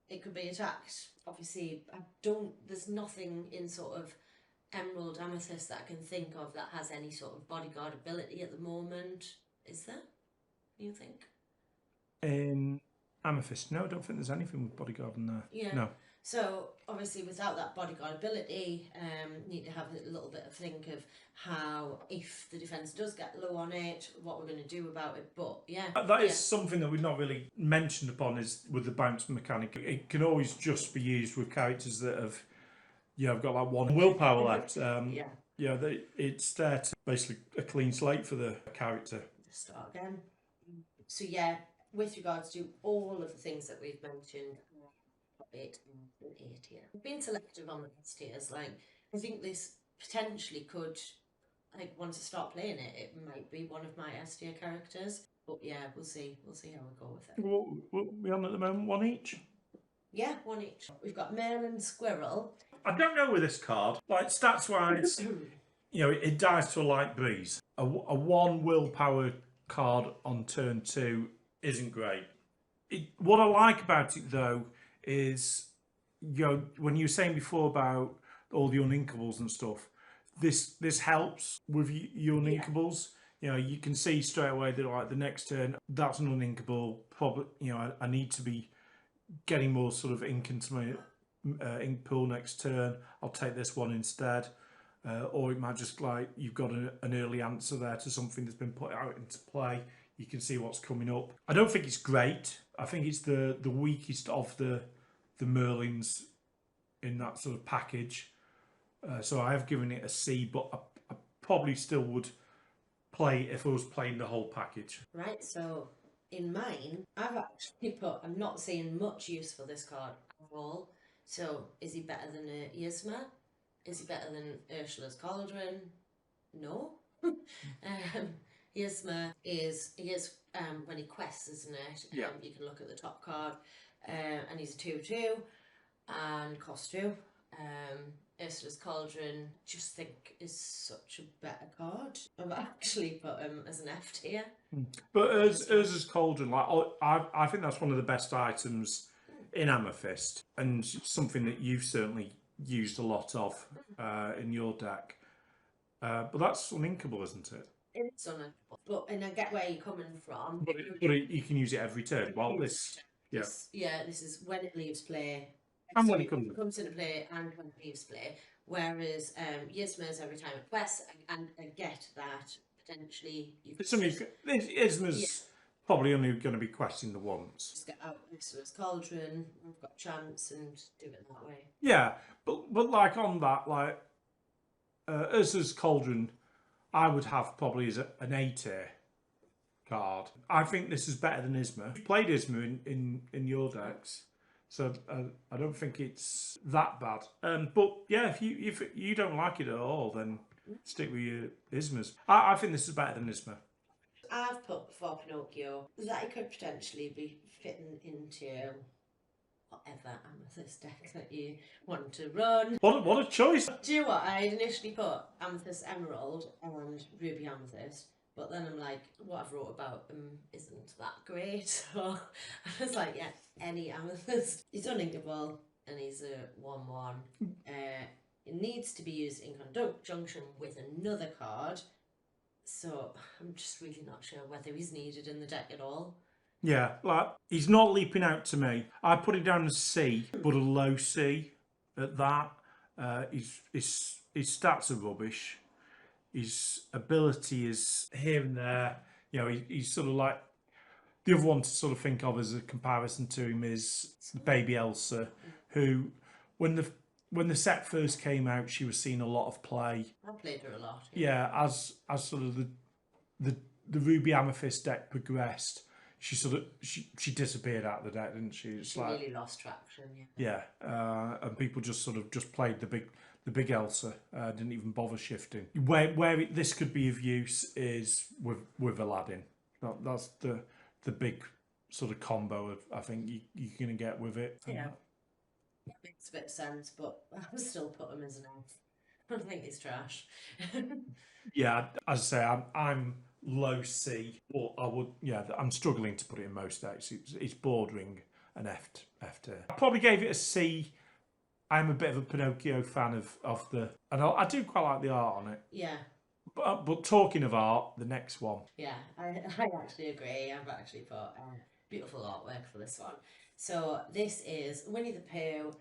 it could be attacked. Obviously, there's nothing in sort of Emerald Amethyst that I can think of that has any sort of bodyguard ability at the moment. Is there? You think? In Amethyst, no, I don't think there's anything with bodyguard in there. Yeah. No. So obviously, without that bodyguard ability, need to have a little bit of think of how, if the defense does get low on it, what we're going to do about it. But yeah, that is something that we've not really mentioned upon, is with the bounce mechanic. It can always just be used with characters that have, I've got like 1 willpower left. It's there to basically a clean slate for the character. Start again. So yeah, with regards to all of the things that we've mentioned, 8 and 8 here. I've been selective on the best tiers. Like, I think this potentially could, once I start playing it, it might be one of my S tier characters. But yeah, we'll see. We'll see how we go with it. What we on at the moment? 1 each? Yeah, 1 each. We've got Merlin Squirrel. I don't know with this card. Like, stats wise, it dies to a light breeze. A 1 willpower card on turn 2 isn't great. What I like about it though is when you were saying before about all the uninkables and stuff, this helps with your Yeah. uninkables. You can see straight away that like the next turn, that's an uninkable. Probably, I need to be getting more sort of ink into my ink pool next turn. I'll take this one instead. Or it might just like you've got an early answer there to something that's been put out into play. You can see what's coming up. I don't think it's great. I think it's the weakest of the Merlins in that sort of package. So I have given it a C, but I probably still would play if I was playing the whole package. Right, so in mine, I've actually put, I'm not seeing much use for this card at all. So is he better than Yzma? Is he better than Ursula's Cauldron? No. Yzma is, when he quests, isn't it? Yeah. You can look at the top card, and he's a 2/2 and costs 2. Ursula's Cauldron, just think is such a better card. I've actually put him as an F tier. But Urza's Cauldron, like I think that's one of the best items in Amethyst, and something that you've certainly used a lot of in your deck. But that's uninkable, isn't it? It's uninkable, but and I get where you're coming from. But you can use it every turn. Well, this is when it leaves play. And when it comes into play and when it leaves play. Whereas Yzma's every time it quests, and I get that potentially Yzma's probably only going to be questing the once. Just get out Ursula's Cauldron, I've got a chance and do it that way. Yeah, but like on that, like Ursula's Cauldron, I would have probably as an A tier card. I think this is better than Yzma. You've played Yzma in your decks. So I don't think it's that bad. But yeah, if you don't like it at all, then stick with your Yzmas. I think this is better than Yzma. I've put for Pinocchio that it could potentially be fitting into whatever Amethyst deck that you want to run. What a choice! Do you know what? I initially put Amethyst Emerald and Ruby Amethyst. But then I'm like, what I've wrote about them isn't that great. So I was like, yeah, any Amethyst. He's uninkable and he's a 1/1. It needs to be used in conjunction with another card. So I'm just really not sure whether he's needed in the deck at all. Yeah, like he's not leaping out to me. I put it down as C, but a low C at that. His stats are rubbish. His ability is here and there. He's sort of like the other one to sort of think of as a comparison to him is Baby Elsa, who when the set first came out, she was seeing a lot of play. I played her a lot. Yeah, as sort of the Ruby Amethyst deck progressed, she sort of she disappeared out of the deck, didn't she? She really lost traction. Yeah, and people just played the big Elsa, didn't even bother shifting. Where this could be of use is with Aladdin. That's the big sort of combo of I think you're going to get with it. Yeah, that makes a bit of sense, but I would still put him as an F. I think he's trash. Yeah, as I say, I'm low C, but I'm struggling to put it in most decks. It's bordering an F tier. I probably gave it a C. I'm a bit of a Pinocchio fan of the, and I do quite like the art on it. Yeah. But talking of art, the next one. Yeah, I actually agree. I've actually put beautiful artwork for this one. So this is Winnie the Pooh,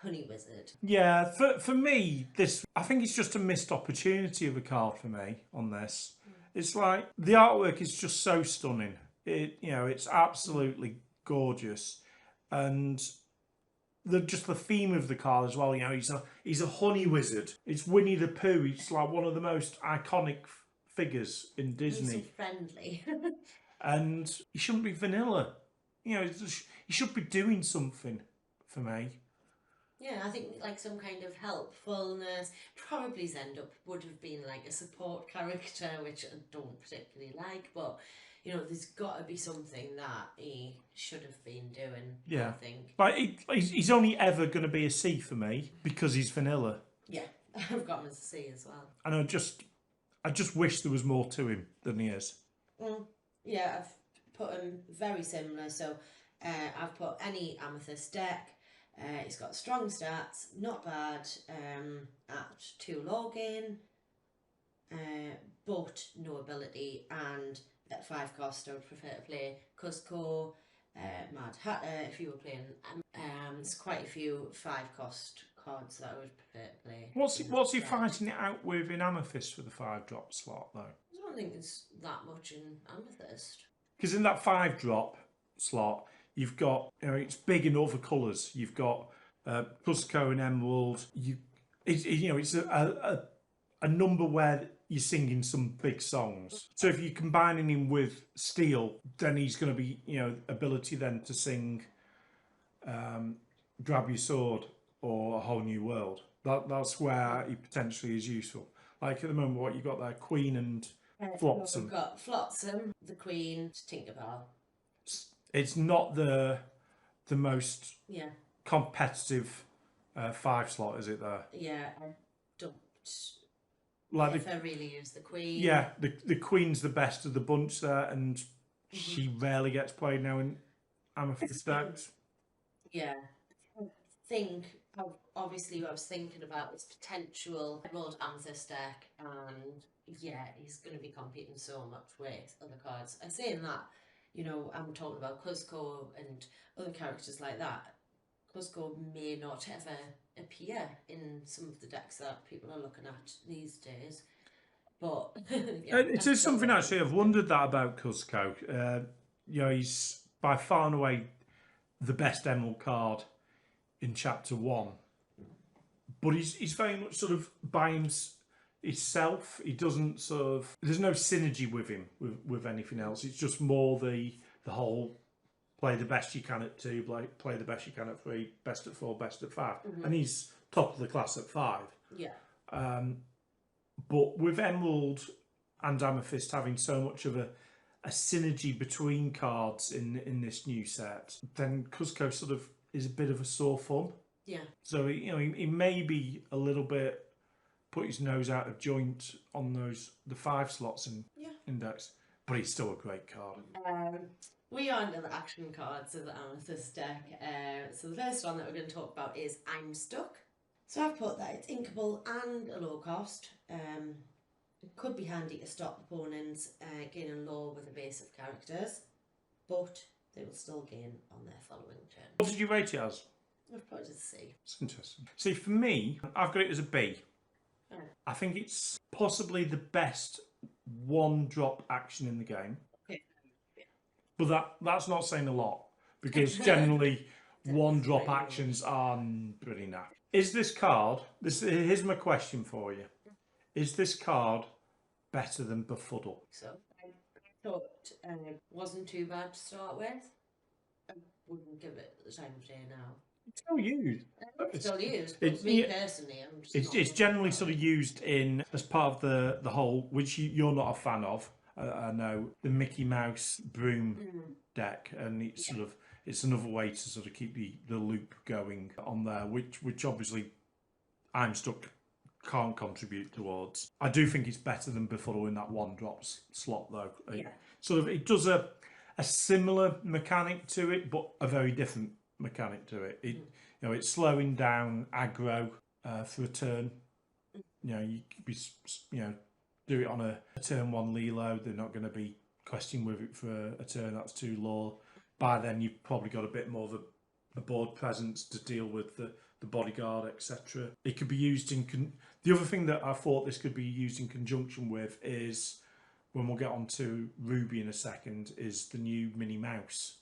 Honey Wizard. Yeah, for me, I think it's just a missed opportunity of a card for me on this. It's like the artwork is just so stunning. It's absolutely gorgeous, and the theme of the card as well. He's a honey wizard. It's Winnie the Pooh. It's like one of the most iconic figures in Disney. He's so friendly. And he shouldn't be vanilla. He should be doing something for me. Yeah, I think like some kind of helpfulness. Probably Zendup would have been like a support character, which I don't particularly like, but there's got to be something that he should have been doing. Yeah, I think. Like he's only ever going to be a C for me because he's vanilla. Yeah, I've got him as a C as well. And I just wish there was more to him than he is. Yeah, I've put him very similar. So I've put any Amethyst deck. He's got strong stats, not bad at 2 law gain, but no ability, and at 5 cost I would prefer to play Cuzco, Mad Hatter. If you were playing, there's quite a few 5 cost cards that I would prefer to play. What's he fighting it out with in Amethyst for the 5-drop slot though? I don't think there's that much in Amethyst. Because in that 5-drop slot, you've got, it's big in other colours. You've got Cusco and Emerald. It's a number where you're singing some big songs. So if you're combining him with Steel, then he's going to be, ability then to sing Grab Your Sword or A Whole New World. That's where he potentially is useful. Like at the moment, what you got there, Queen and Flotsam. We've got Flotsam, the Queen, Tinkerbell. It's not the most Yeah. competitive 5 slot, is it there? Yeah, I don't. Like if I really use the Queen. Yeah, the Queen's the best of the bunch there, and she rarely gets played now in Amethyst decks. Yeah, I think obviously what I was thinking about was potential Emerald Amethyst deck, and yeah, he's going to be competing so much with other cards. And saying that, I'm talking about Cuzco and other characters like that. Cuzco may not ever appear in some of the decks that people are looking at these days. But it is something actually I've wondered that about Cuzco. He's by far and away the best Emerald card in Chapter 1, but he's very much sort of by himself. He doesn't there's no synergy with him with anything else. It's just more the whole play the best you can at 2, play the best you can at 3, best at 4, best at 5, and he's top of the class at 5. Yeah. But with Emerald and Amethyst having so much of a synergy between cards in this new set, then Cuzco sort of is a bit of a sore thumb. Yeah. So he may be a little bit put his nose out of joint on the 5 slots in Index, but he's still a great card. We are into the action cards of the Amethyst deck. So the first one that we're going to talk about is I'm Stuck. So I've put that it's inkable and a low cost. It could be handy to stop opponents gaining law with a base of characters, but they will still gain on their following turn. What did you rate it as? I've put it as a C. It's interesting. See, for me, I've got it as a B. Oh. I think it's possibly the best 1-drop action in the game. Okay. But that's not saying a lot, because generally 1-drop actions are pretty naff. Is this card, here's my question for you. Is this card better than Befuddle? So I thought it wasn't too bad to start with. I wouldn't give it the time of day now. It's still used. It's still used, but me personally, I'm just it's generally sort of used as part of the whole, which you're not a fan of. I know the Mickey Mouse broom deck, and it's another way to sort of keep the loop going on there, which obviously I'm Stuck can't contribute towards. I do think it's better than Befuddle in that 1-drop slot though. It does a similar mechanic to it, but a very different mechanic to it. It's slowing down aggro for a turn. You could be do it on a turn 1 Lilo. They're not going to be questing with it for a turn that's too low. By then you've probably got a bit more of a board presence to deal with the bodyguard, etc. It could be used in the other thing that I thought this could be used in conjunction with is, when we'll get on to Ruby in a second, is the new Minnie Mouse,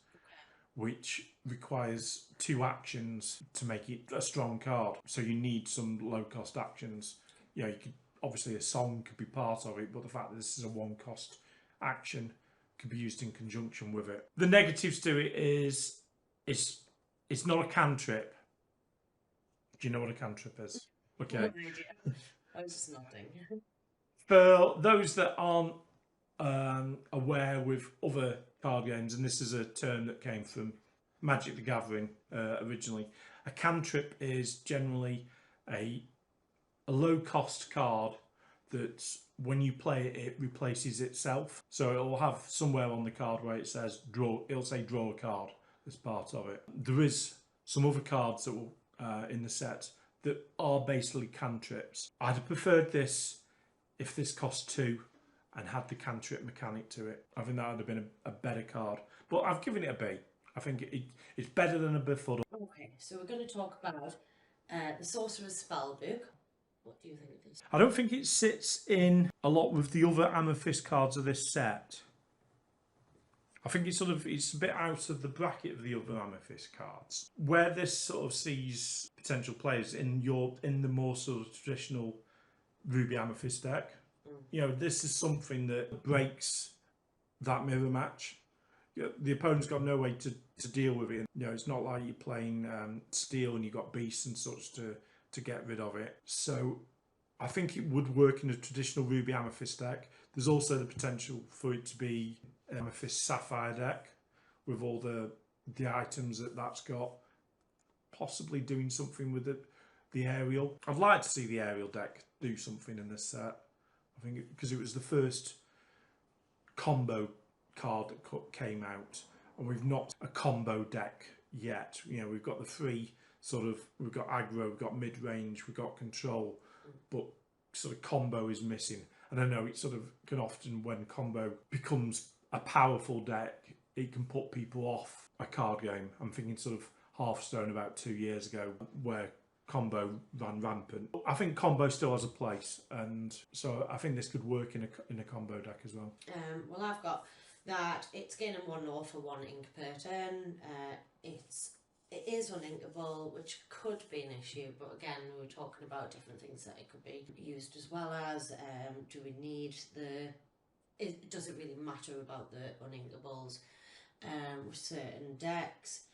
which requires 2 actions to make it a strong card. So you need some low cost actions. You could obviously a song could be part of it, but the fact that this is a 1-cost action could be used in conjunction with it. The negatives to it is it's not a cantrip. Do you know what a cantrip is? Okay. No idea. I was just nodding. For those that aren't aware with other card games, and this is a term that came from Magic the Gathering originally, a cantrip is generally a low-cost card that when you play it, it replaces itself. So it'll have somewhere on the card where it says draw. It'll say draw a card as part of it. There is some other cards that were in the set that are basically cantrips. I'd have preferred this if this cost 2 and had the cantrip mechanic to it. I think that would have been a better card. But I've given it a B. I think it's better than a befuddle. Okay, so we're going to talk about the Sorcerer's Spellbook. What do you think of this? I don't think it sits in a lot with the other Amethyst cards of this set. I think it's a bit out of the bracket of the other Amethyst cards. Where this sort of sees potential players in the more sort of traditional Ruby Amethyst deck. You know, this is something that breaks that mirror match. The opponent's got no way to deal with it. You know, it's not like you're playing steel and you've got beasts and such to get rid of it. So I think it would work in a traditional Ruby Amethyst deck. There's also the potential for it to be an Amethyst Sapphire deck with all the items that's got, possibly doing something with the aerial. I'd like to see the aerial deck do something in this set. I think because it was the first combo card that came out, and we've not a combo deck yet. You know, we've got the 3 we've got aggro, we've got mid-range, we've got control, but sort of combo is missing. And I know it sort of can often, when combo becomes a powerful deck, it can put people off a card game. I'm thinking sort of Hearthstone about 2 years ago, where combo ran rampant. I think combo still has a place, and so I think this could work in a combo deck as well. Well, I've got that it's gaining 1/0 for 1 ink per turn. It is uninkable, which could be an issue, but again, we were talking about different things that it could be used as well as. Do we need does it really matter about the uninkables with certain decks?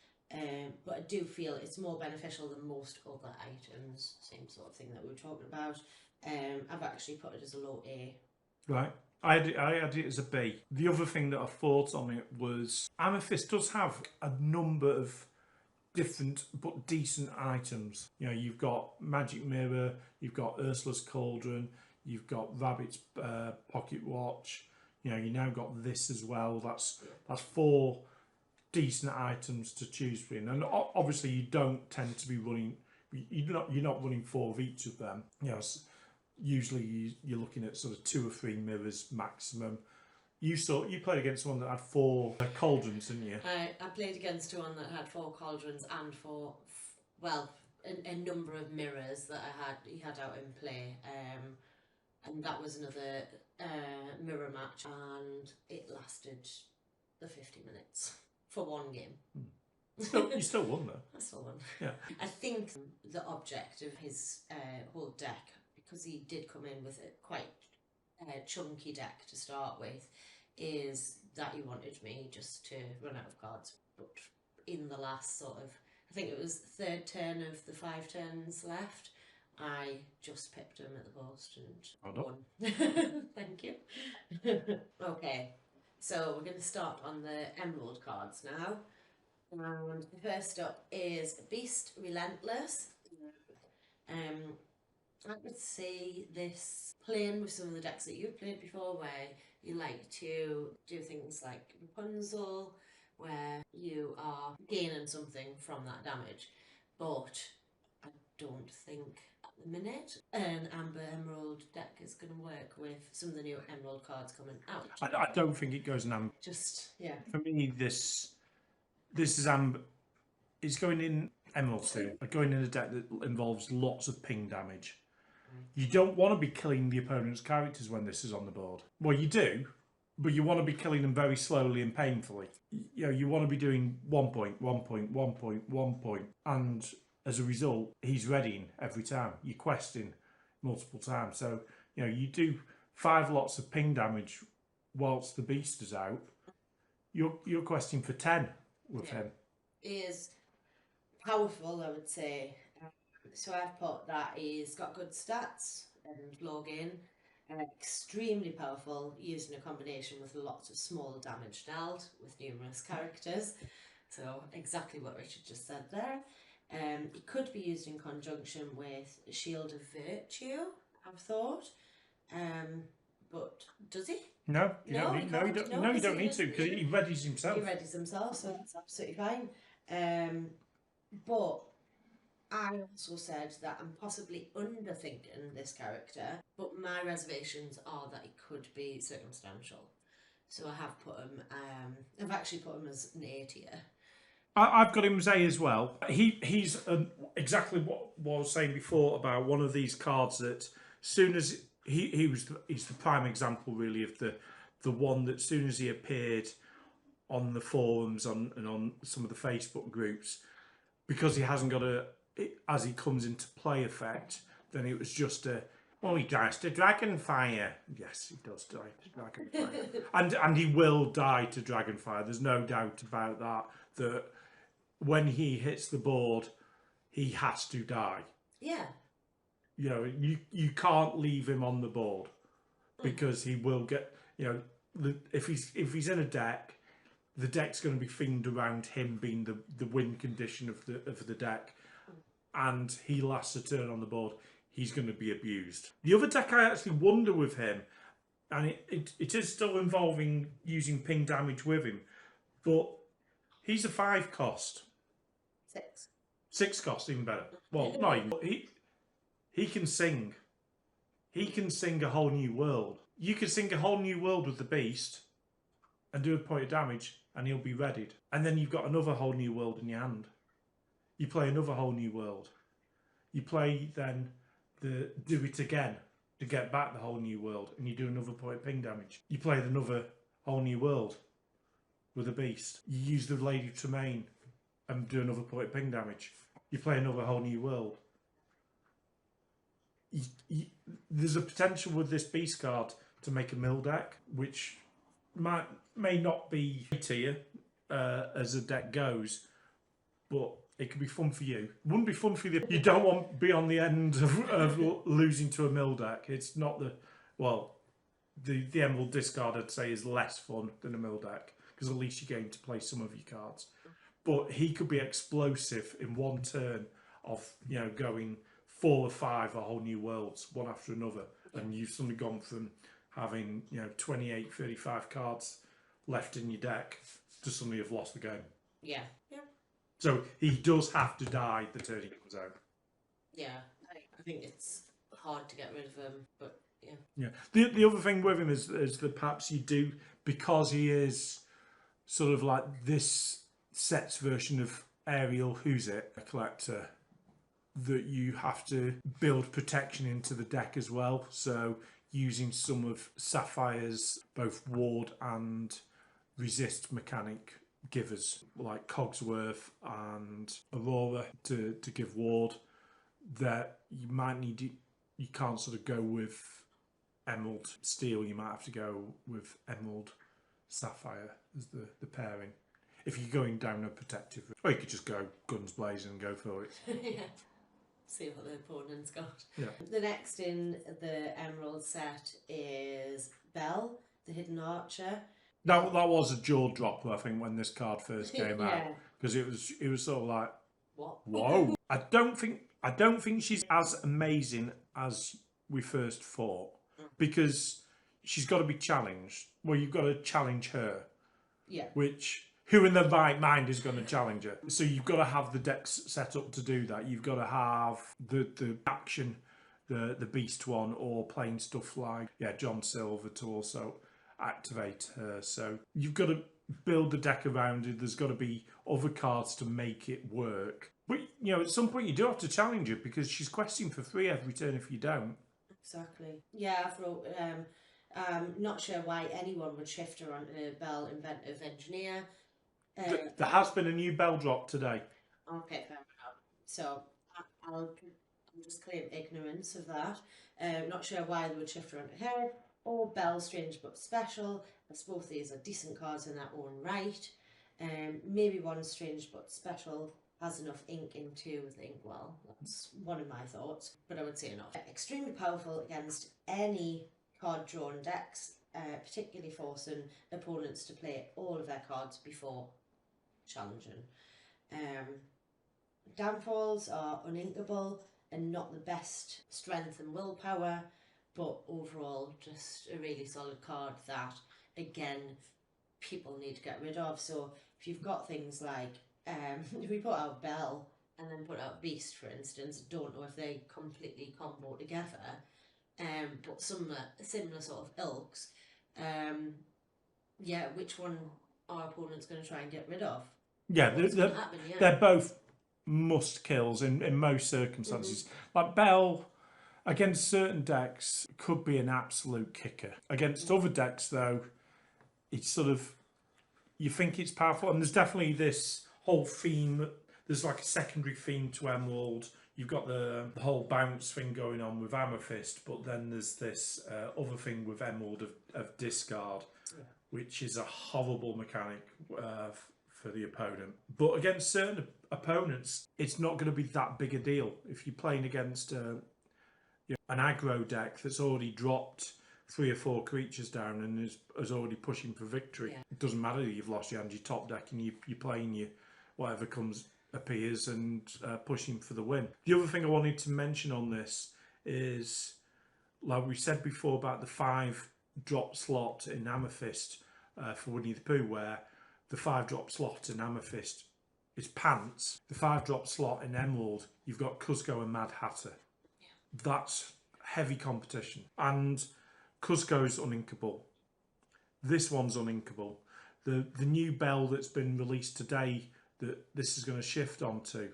But I do feel it's more beneficial than most other items, same sort of thing that we were talking about. I've actually put it as a low A. Right. I had it as a B. The other thing that I thought on it was Amethyst does have a number of different but decent items. You know, you've got Magic Mirror, you've got Ursula's Cauldron, you've got Rabbit's Pocket Watch. You know, you now got this as well. That's 4 decent items to choose between, and obviously you don't tend to be running. You're not running 4 of each of them. You know, usually you're looking at sort of 2 or 3 mirrors maximum. You played against one that had 4 cauldrons, didn't you? I played against one that had 4 cauldrons and 4, a number of mirrors that he had out in play. And that was another mirror match, and it lasted the 50 minutes for 1 game. You still won though. I still won. Yeah. I think the object of his whole deck, because he did come in with a quite chunky deck to start with, is that he wanted me just to run out of cards. But in the last I think it was the 3rd turn of the 5 turns left, I just pipped him at the post and won. Thank you. Okay, so we're going to start on the Emerald cards now. And the first up is Beast Relentless. I would see this playing with some of the decks that you've played before, where you like to do things like Rapunzel, where you are gaining something from that damage. But I don't think at the minute an Amber Emerald deck is going to work with some of the new Emerald cards coming out. I don't think it goes in Amber. For me, this is Amber. It's going in Emerald too. Going in a deck that involves lots of ping damage. You don't want to be killing the opponent's characters when this is on the board. Well, you do, but you want to be killing them very slowly and painfully. You know, you want to be doing 1 point, 1 point, 1 point, 1 point, and as a result, he's readying every time. You're questing multiple times. So, you know, you do 5 lots of ping damage whilst the beast is out. You're questing for 10 with him. He is powerful, I would say. So I've put that he's got good stats and low gain, extremely powerful, used in a combination with lots of small damage dealt with numerous characters. So exactly what Richard just said there. It could be used in conjunction with Shield of Virtue, I've thought. But does he? No, you don't need to, because he readies himself. He readies himself, so that's absolutely fine. But I also said that I'm possibly underthinking this character, but my reservations are that it could be circumstantial. So I have put him, I've actually put him as an A tier. I've got him as A as well. He's exactly what I was saying before about one of these cards that soon as he's the prime example really of the one that soon as he appeared on the forums and on some of the Facebook groups, because he hasn't got as he comes into play effect, then it was just well, he dies to Dragonfire. Yes, he does die to Dragonfire. and he will die to Dragonfire. There's no doubt about that. That when he hits the board, he has to die. Yeah. You know, you can't leave him on the board because he will get, if he's in a deck, the deck's going to be themed around him being the win condition of the deck, and he lasts a turn on the board, he's going to be abused. The other deck I actually wonder with him, and it is still involving using ping damage with him, but he's a 5 cost. 6. 6 cost, even better. Well, not even. He can sing. He can sing a whole new world. You can sing a whole new world with the beast and do a point of damage, and he'll be readied. And then you've got another whole new world in your hand. You play another whole new world. You play then the do it again to get back the whole new world, and you do another point of ping damage. You play another whole new world with a beast. You use the Lady Tremaine and do another point of ping damage. You play another whole new world. There's a potential with this beast card to make a mill deck, which may not be tier as the deck goes, but it could be fun for you. It wouldn't be fun for you. You don't want to be on the end of losing to a mill deck. It's not the Emerald discard, I'd say, is less fun than a mill deck because at least you're going to play some of your cards. But he could be explosive in one turn of going 4 or 5 a whole new worlds one after another, and you've suddenly gone from having 28, 35 cards left in your deck to suddenly have lost the game. Yeah. So he does have to die the turn he comes out. Yeah, I think it's hard to get rid of him, but yeah. Yeah. The other thing with him is that perhaps you do, because he is sort of like this set's version of Ariel, who's it, a collector, that you have to build protection into the deck as well. So using some of Sapphire's both ward and resist mechanic givers like Cogsworth and Aurora to give ward, that you might need, you can't sort of go with Emerald Steel, you might have to go with Emerald Sapphire as the pairing. If you're going down a protective route, or you could just go guns blazing and go for it. Yeah. See what the opponent's got. Yeah. The next in the Emerald set is Belle, the Hidden Archer. That was a jaw dropper, I think, when this card first came out, because it was sort of like, what? Whoa! I don't think she's as amazing as we first thought, because she's got to be challenged. Well, you've got to challenge her. Yeah. Which, who in their right mind is going to challenge her? So you've got to have the decks set up to do that. You've got to have the action, the beast one, or playing stuff like John Silver to also activate her. So you've got to build the deck around it. There's got to be other cards to make it work. But at some point you do have to challenge her, because she's questing for 3 every turn if you don't. Exactly. Yeah, I've wrote, not sure why anyone would shift her onto Belle Inventive Engineer. There has been a new Bell drop today. Okay, fair enough. So I'll just claim ignorance of that. Not sure why they would shift her onto her. Or Belle Strange but Special, as both these are decent cards in their own right. Maybe one Strange but Special has enough ink into the inkwell. That's one of my thoughts, but I would say enough. Extremely powerful against any card drawn decks, particularly forcing opponents to play all of their cards before challenging. Downfalls are uninkable and not the best strength and willpower, but overall just a really solid card that, again, people need to get rid of. So if you've got things like, if we put out Belle and then put out Beast, for instance. Don't know if they completely combo together, but similar sort of ilks. Yeah, which one our opponent's going to try and get rid of? Yeah, What's going to happen? Yeah, they're both must kills in most circumstances. Like Bell against certain decks could be an absolute kicker. Against other decks, though, it's sort of, you think it's powerful, and there's definitely this whole theme. There's like a secondary theme to Emerald. You've got the whole bounce thing going on with Amethyst, but then there's this other thing with Emerald of discard, which is a horrible mechanic for the opponent. But against certain opponents, it's not going to be that big a deal. If you're playing against an aggro deck that's already dropped 3 or 4 creatures down and is already pushing for victory, it doesn't matter that you've lost your hand, your top deck, and you're playing your whatever appears and pushing for the win. The other thing I wanted to mention on this is, like we said before about the 5-drop slot in Amethyst for Winnie the Pooh, where the 5-drop slot in Amethyst is pants. The 5-drop slot in Emerald, you've got Cusco and Mad Hatter. That's heavy competition. And Cusco's uninkable. This one's uninkable. The new Bell that's been released today that this is going to shift onto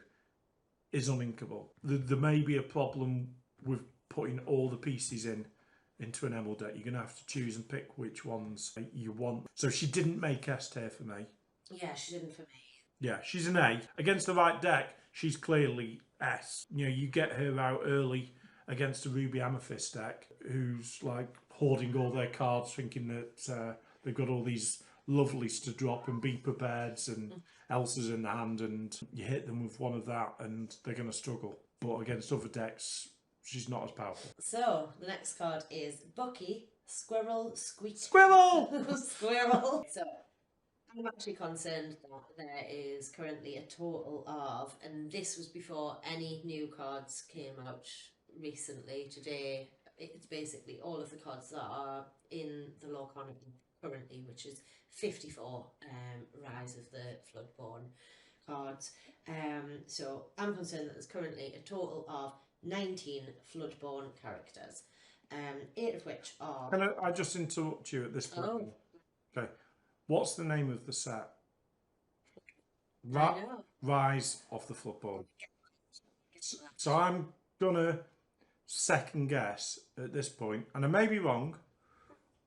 is uninkable. There may be a problem with putting all the pieces into an Emerald deck. You're going to have to choose and pick which ones you want. So she didn't make S tier for me. Yeah, she didn't for me. Yeah, she's an A. Against the right deck, she's clearly S. You know, you get her out early against a Ruby Amethyst deck who's like hoarding all their cards, thinking that they've got all these lovelies to drop and be prepared and Elsa's in the hand, and you hit them with one of that and they're going to struggle. But against other decks, she's not as powerful. So the next card is Bucky, Squirrel, Squeak. Squirrel! Squirrel. So I'm actually concerned that there is currently a total of, and this was before any new cards came out recently, today, it's basically all of the cards that are in the Lorcana currently, which is 54 Rise of the Floodborn cards. So I'm concerned that there's currently a total of 19 Floodborn characters, 8 of which are... Can I just interrupt you at this point? Oh. Okay. What's the name of the set? I know. Rise of the Floodborn. So I'm gonna second guess at this point, and I may be wrong,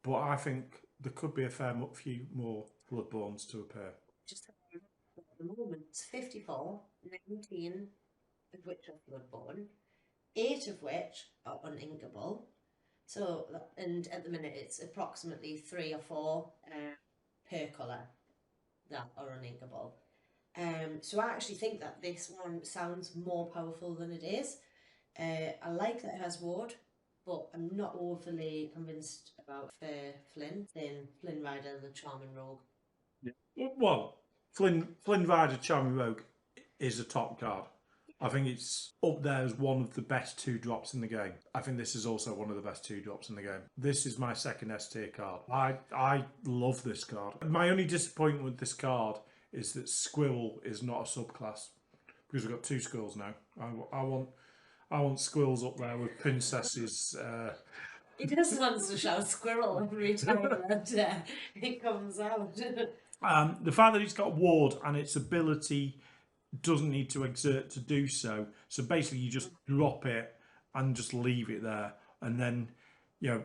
but I think there could be a fair few more Bloodborns to appear. Just at the moment, 54, 19 of which are Bloodborn, 8 of which are uninkable. So, and at the minute it's approximately 3 or 4 per colour that are uninkable. So I actually think that this one sounds more powerful than it is. I like that it has Ward, but I'm not overly convinced about Flynn Rider, the Charming Rogue. Yeah. Well, Flynn Rider Charming Rogue is a top card. I think it's up there as one of the best 2-drops in the game. I think this is also one of the best 2-drops in the game. This is my second S tier card. I love this card. My only disappointment with this card is that Squirrel is not a subclass, because we've got 2 squirrels now. I want squirrels up there with princesses. He just wants to shout squirrel every time that it comes out. The fact that it's got Ward and its ability doesn't need to exert to do so. So basically you just drop it and just leave it there. And then, you know,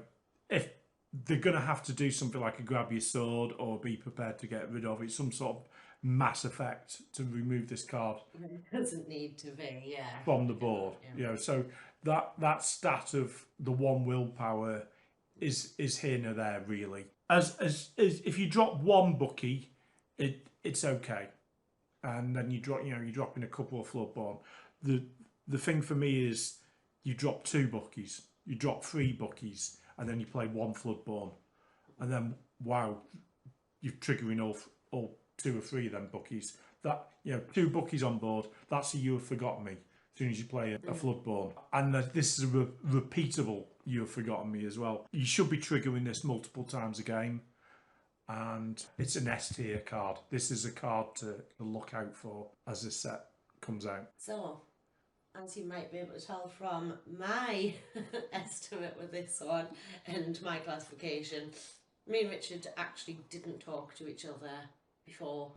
if they're going to have to do something like a grab your sword or be prepared to get rid of it, some sort of mass effect to remove this card. It doesn't need to be, yeah. From the board. Yeah. You know, so that stat of the 1 willpower is here nor there, really. As if you drop 1 Bucky, it's okay. And then you drop in a couple of Floodborn. The thing for me is you drop 2 Buckies, you drop 3 Buckies, and then you play 1 Floodborn, and then wow, you're triggering all 2 or 3 of them Buckies. That, you know, 2 Buckies on board. That's a You Have Forgotten Me. As soon as you play a Floodborn, and this is a repeatable You Have Forgotten Me as well. You should be triggering this multiple times a game. And it's an S tier card. This is a card to look out for as this set comes out. So, as you might be able to tell from my estimate with this one and my classification, me and Richard actually didn't talk to each other before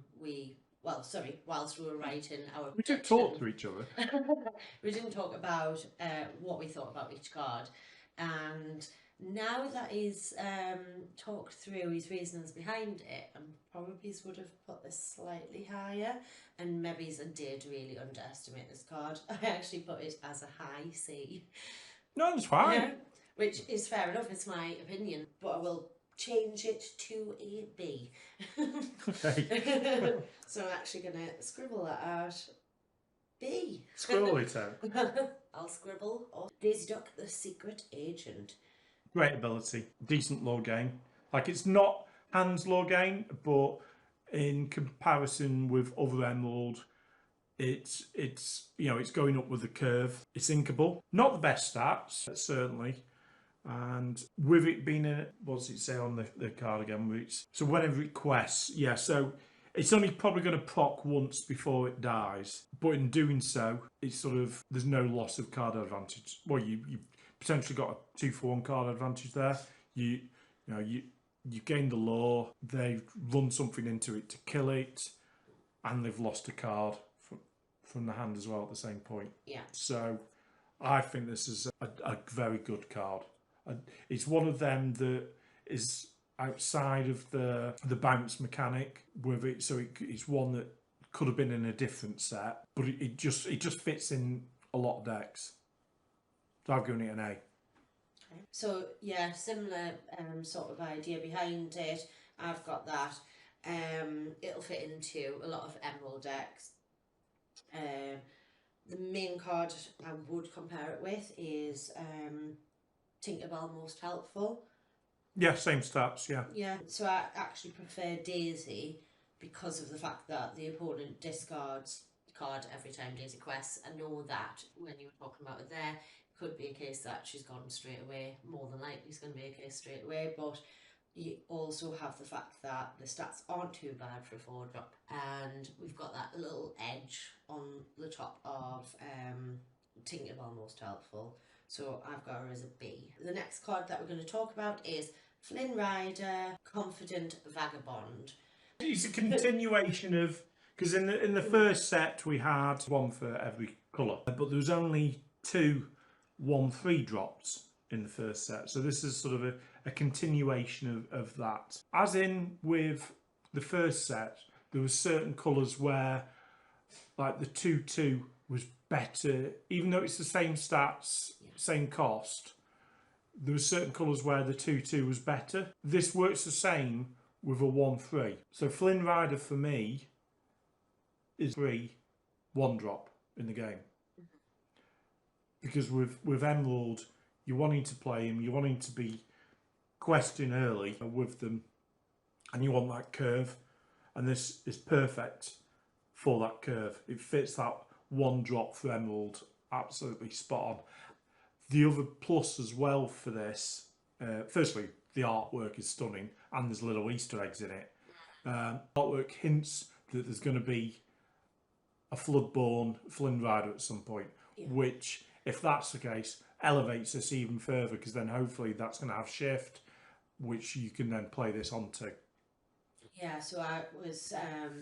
whilst we were writing our We do prediction. talk to each other. We didn't talk about what we thought about each card, and now that he's talked through his reasons behind it, and probably would have put this slightly higher, and maybe I did really underestimate this card. I actually put it as a high C. No, it's fine. Yeah, which is fair enough, it's my opinion, but I will change it to a B. Okay. So I'm actually going to scribble that out. B. Scribble it out. I'll scribble. Oh, Daisy Duck, the secret agent. Great ability. Decent lore gain. Like, it's not Hans lore gain, but in comparison with other Emerald, it's going up with the curve. It's inkable. Not the best stats, certainly. And with it being in, what does it say on the card again? So whenever it quests, yeah, so it's only probably going to proc once before it dies. But in doing so, it's sort of, there's no loss of card advantage. Well, you potentially got a 2-for-1 card advantage there. You gain the lore, they've run something into it to kill it, and they've lost a card from the hand as well at the same point. Yeah. So I think this is a very good card. It's one of them that is outside of the bounce mechanic with it, so it's one that could have been in a different set, but it just fits in a lot of decks. So I've given it an A. Okay. So yeah, similar sort of idea behind it. I've got that. It'll fit into a lot of Emerald decks. The main card I would compare it with is Tinkerbell Most Helpful. Yeah, same stats, yeah. Yeah, so I actually prefer Daisy because of the fact that the opponent discards a card every time Daisy quests. I know that when you were talking about it there, it could be a case that she's gone straight away. More than likely it's going to be a case straight away, but you also have the fact that the stats aren't too bad for a 4-drop, and we've got that little edge on the top of Tinkerbell Most Helpful. So I've got her as a B. The next card that we're going to talk about is Flynn Rider, Confident Vagabond. It's a continuation of, because in the first set we had one for every colour, but there was only 2 1/3 drops in the first set. So this is sort of a continuation of that. As in with the first set, there were certain colours where, like the 2/2 was better, even though it's the same stats, same cost. There were certain colours where the 2/2 was better. This works the same with a 1/3. So Flynn Rider for me is 3 1-drop in the game. Because with Emerald, you're wanting to play him, you're wanting to be questing early with them, and you want that curve, and this is perfect for that curve. It fits that 1-drop for Emerald absolutely spot on. The other plus as well for this, firstly, the artwork is stunning, and there's little Easter eggs in it. Artwork hints that there's going to be a Floodborn Flynn Rider at some point, which, if that's the case, elevates this even further, because then hopefully that's going to have shift, which you can then play this onto. Yeah, so I was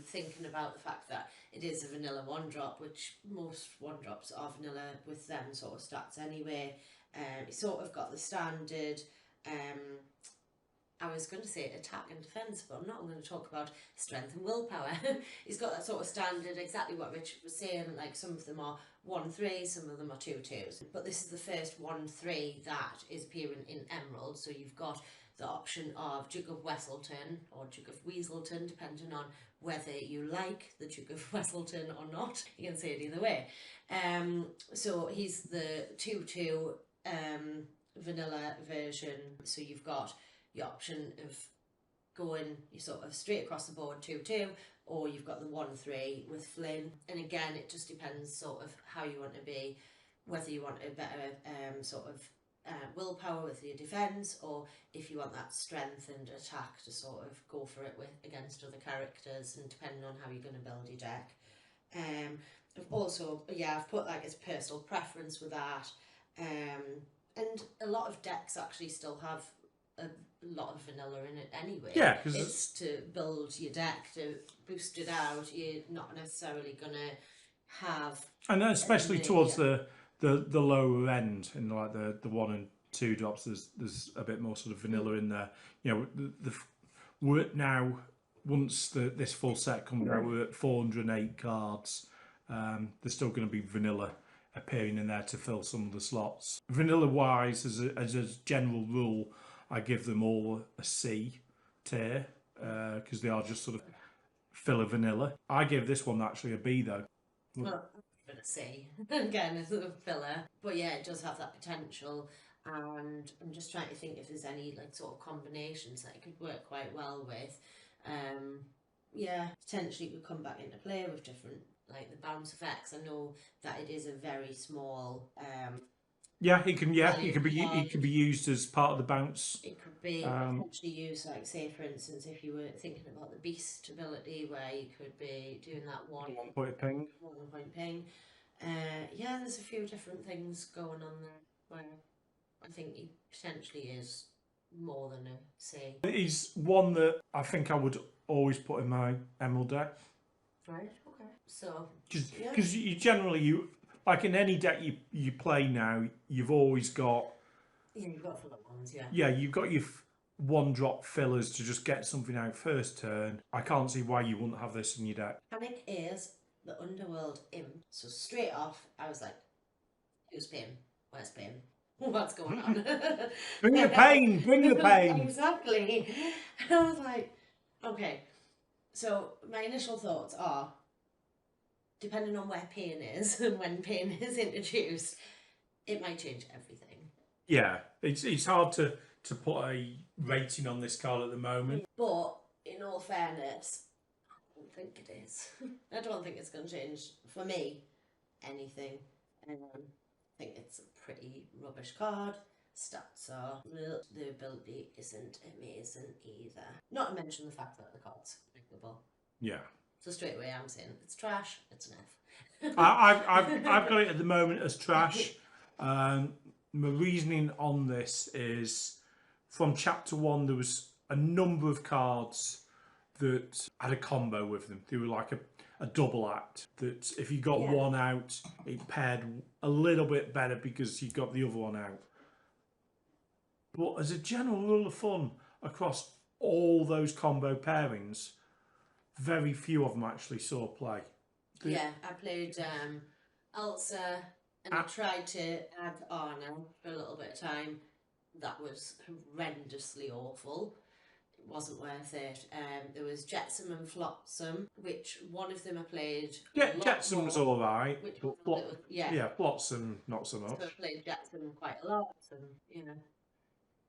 thinking about the fact that it is a vanilla 1-drop, which most 1-drops are vanilla with them sort of stats anyway. It's sort of got the standard, I was going to say attack and defence, but I'm not. I'm going to talk about strength and willpower. It's got that sort of standard, exactly what Richard was saying, like some of them are 1/3, some of them are 2/2s. But this is the first 1/3 that is appearing in Emerald, so you've got the option of Duke of Wesselton or Duke of Weaselton, depending on whether you like the Duke of Wesselton or not. You can say it either way. So he's the 2/2 vanilla version. So you've got the option of going you sort of straight across the board 2/2, or you've got the 1/3 with Flynn. And again, it just depends sort of how you want to be, whether you want a better sort of willpower with your defence, or if you want that strength and attack to sort of go for it with against other characters, and depending on how you're going to build your deck. Also, yeah, I've put like as personal preference with that. And a lot of decks actually still have a lot of vanilla in it anyway. Yeah, because It's to build your deck, to boost it out. You're not necessarily gonna have, and especially towards yeah. the lower end in like the 1 and 2 drops, there's a bit more sort of vanilla in there. You know, we're now, once this full set comes out, we're at 408 cards. There's still going to be vanilla appearing in there to fill some of the slots. Vanilla wise, as a general rule, I give them all a C tier because they are just sort of filler vanilla. I give this one actually a B though. Well, I'm gonna say again, it's a filler, but yeah, it does have that potential. And I'm just trying to think if there's any like sort of combinations that it could work quite well with. Yeah, potentially it could come back into play with different like the bounce effects. I know that it is a very small. Yeah, it can. Yeah, Value it can be used as part of the bounce. It could be potentially used, like say for instance, if you were thinking about the beast ability, where you could be doing that one point ping. 1 point ping. Yeah, there's a few different things going on there where I think he potentially is more than a C. He's one that I think I would always put in my Emerald deck. Right. Okay. So Because you generally like in any deck you play now, you've always got you've got filler ones, yeah. Yeah, you've got your 1-drop fillers to just get something out first turn. I can't see why you wouldn't have this in your deck. Panic is the Underworld imp. So straight off, I was like, who's Pim? Where's Pim? What's going on? Bring the pain! Bring the pain! Exactly. And I was like, okay. So my initial thoughts are, depending on where pain is and when pain is introduced, it might change everything. Yeah, it's hard to put a rating on this card at the moment. But in all fairness, I don't think it is. I don't think it's going to change, for me, anything. I think it's a pretty rubbish card. Stats are, the ability isn't amazing either. Not to mention the fact that the card's predictable. Yeah. So straight away I'm saying it's trash, it's an F. I've got it at the moment as trash. My reasoning on this is from chapter 1 there was a number of cards that had a combo with them. They were like a double act that if you got one out it paired a little bit better because you got the other one out. But as a general rule of thumb across all those combo pairings, very few of them actually saw play. Yeah, I played Elsa and I tried to add Anna for a little bit of time. That was horrendously awful. It wasn't worth it. There was Jetsam and Flotsam, which one of them I played. Yeah, Jetsam's all right. Yeah, Flotsam not so much. So I played Jetsam quite a lot, and you know,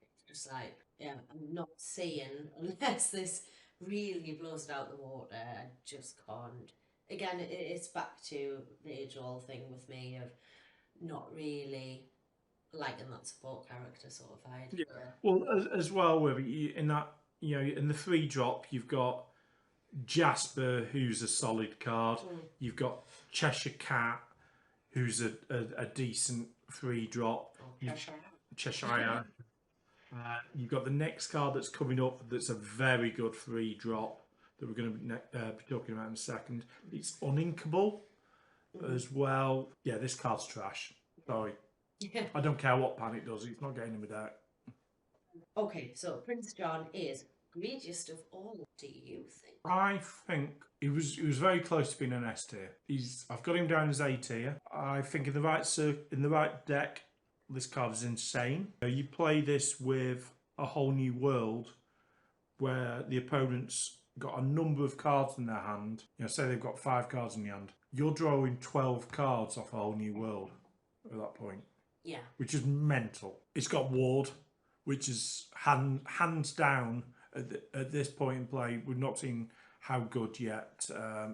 it's just like I'm not seeing unless this really blows it out the water. I just can't. Again, it's back to the age-old thing with me of not really liking that support character sort of vibe. Yeah. Well, as well with in that, you know, in the 3-drop, you've got Jasper, who's a solid card. You've got Cheshire Cat, who's a decent 3-drop. Cheshire. You've got the next card that's coming up that's a very good 3-drop that we're going to be talking about in a second. It's Uninkable as well. Yeah, this card's trash. Sorry. I don't care what Panic does, it's not getting in with that. Okay, so Prince John is greediest of all, do you think? I think he was very close to being an S tier. I've got him down as A tier. I think in the right deck, this card is insane. You play this with a whole new world where the opponent's got a number of cards in their hand. You know, say they've got 5 cards in the hand. You're drawing 12 cards off a whole new world at that point. Yeah. Which is mental. It's got Ward, which is hands down at this point in play. We've not seen how good yet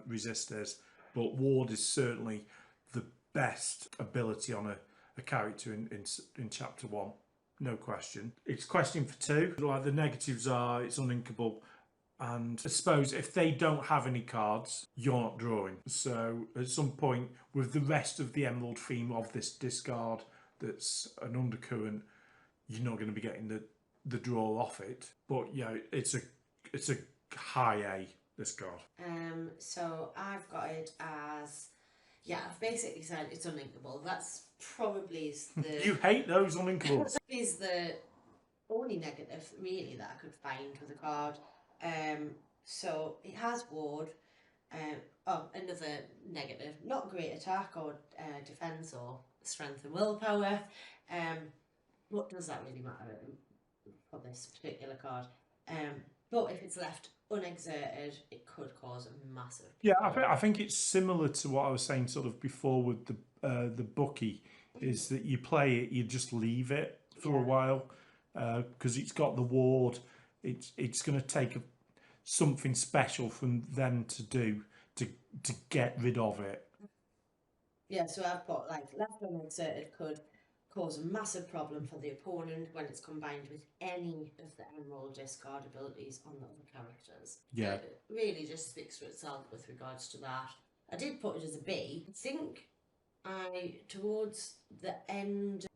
Resist is, but Ward is certainly the best ability on a character in chapter 1, no question. It's question for 2. Like the negatives are, it's uninkable. And I suppose if they don't have any cards, you're not drawing. So at some point, with the rest of the Emerald theme of this discard that's an undercurrent, you're not going to be getting the draw off it. But yeah, it's a high A, this card. So I've got it as, yeah, I've basically said it's uninkable. That's probably the You hate those uninkables. is the only negative really that I could find with the card. So it has ward. Another negative, not great attack or defense or strength and willpower. What does that really matter for this particular card? But if it's left unexerted, it could cause a massive. Yeah, I think it's similar to what I was saying sort of before with the Bucky, is that you play it, you just leave it for a while because it's got the ward. It's going to take something special from them to do to get rid of it. Yeah, so I've got like left unexerted could cause a massive problem for the opponent when it's combined with any of the Emerald discard abilities on the other characters. Yeah. It really just speaks for itself with regards to that. I did put it as a B. I think towards the end,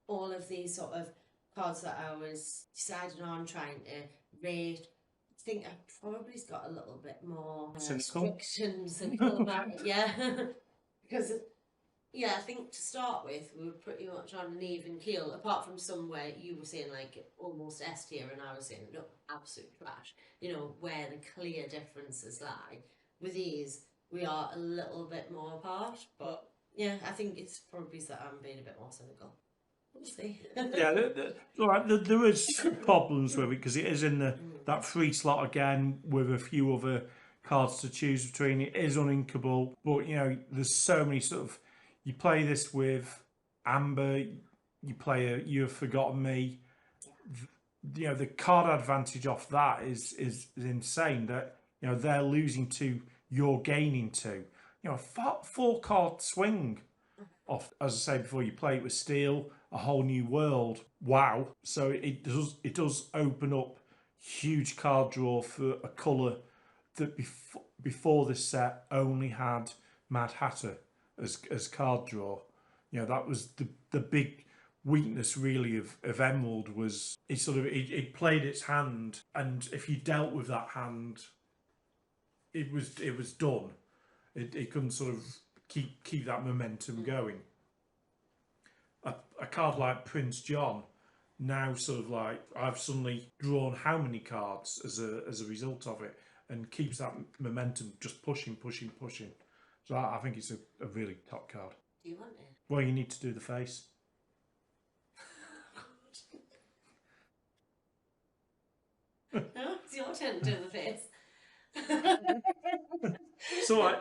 all of these sort of cards that I was deciding on trying to rate, I think I probably got a little bit more restrictions about it, yeah. Because yeah, I think to start with, we were pretty much on an even keel, apart from somewhere you were saying like almost S tier and I was saying no, absolute trash, you know, where the clear differences lie. With these, we are a little bit more apart, but yeah, I think it's probably that I'm being a bit more cynical. We'll see. Yeah, there is problems with it because it is in that free slot again with a few other cards to choose between. It is uninkable, but you know, there's so many sort of. You play this with Amber, you play You Have Forgotten Me. You know, the card advantage off that is insane. That, you know, they're losing 2, you're gaining 2. You know, a 4-card swing off, as I say before, you play it with Steel, A Whole New World. Wow. So it does open up huge card draw for a colour that before this set only had Mad Hatter as card draw. You know, that was the big weakness really of Emerald, was it played its hand, and if you dealt with that hand, it was done. It couldn't sort of keep that momentum going. A card like Prince John, now sort of like I've suddenly drawn how many cards as a result of it, and keeps that momentum just pushing. So I think it's a really top card. Do you want it? Well, you need to do the face. No, it's your turn to do the face. So,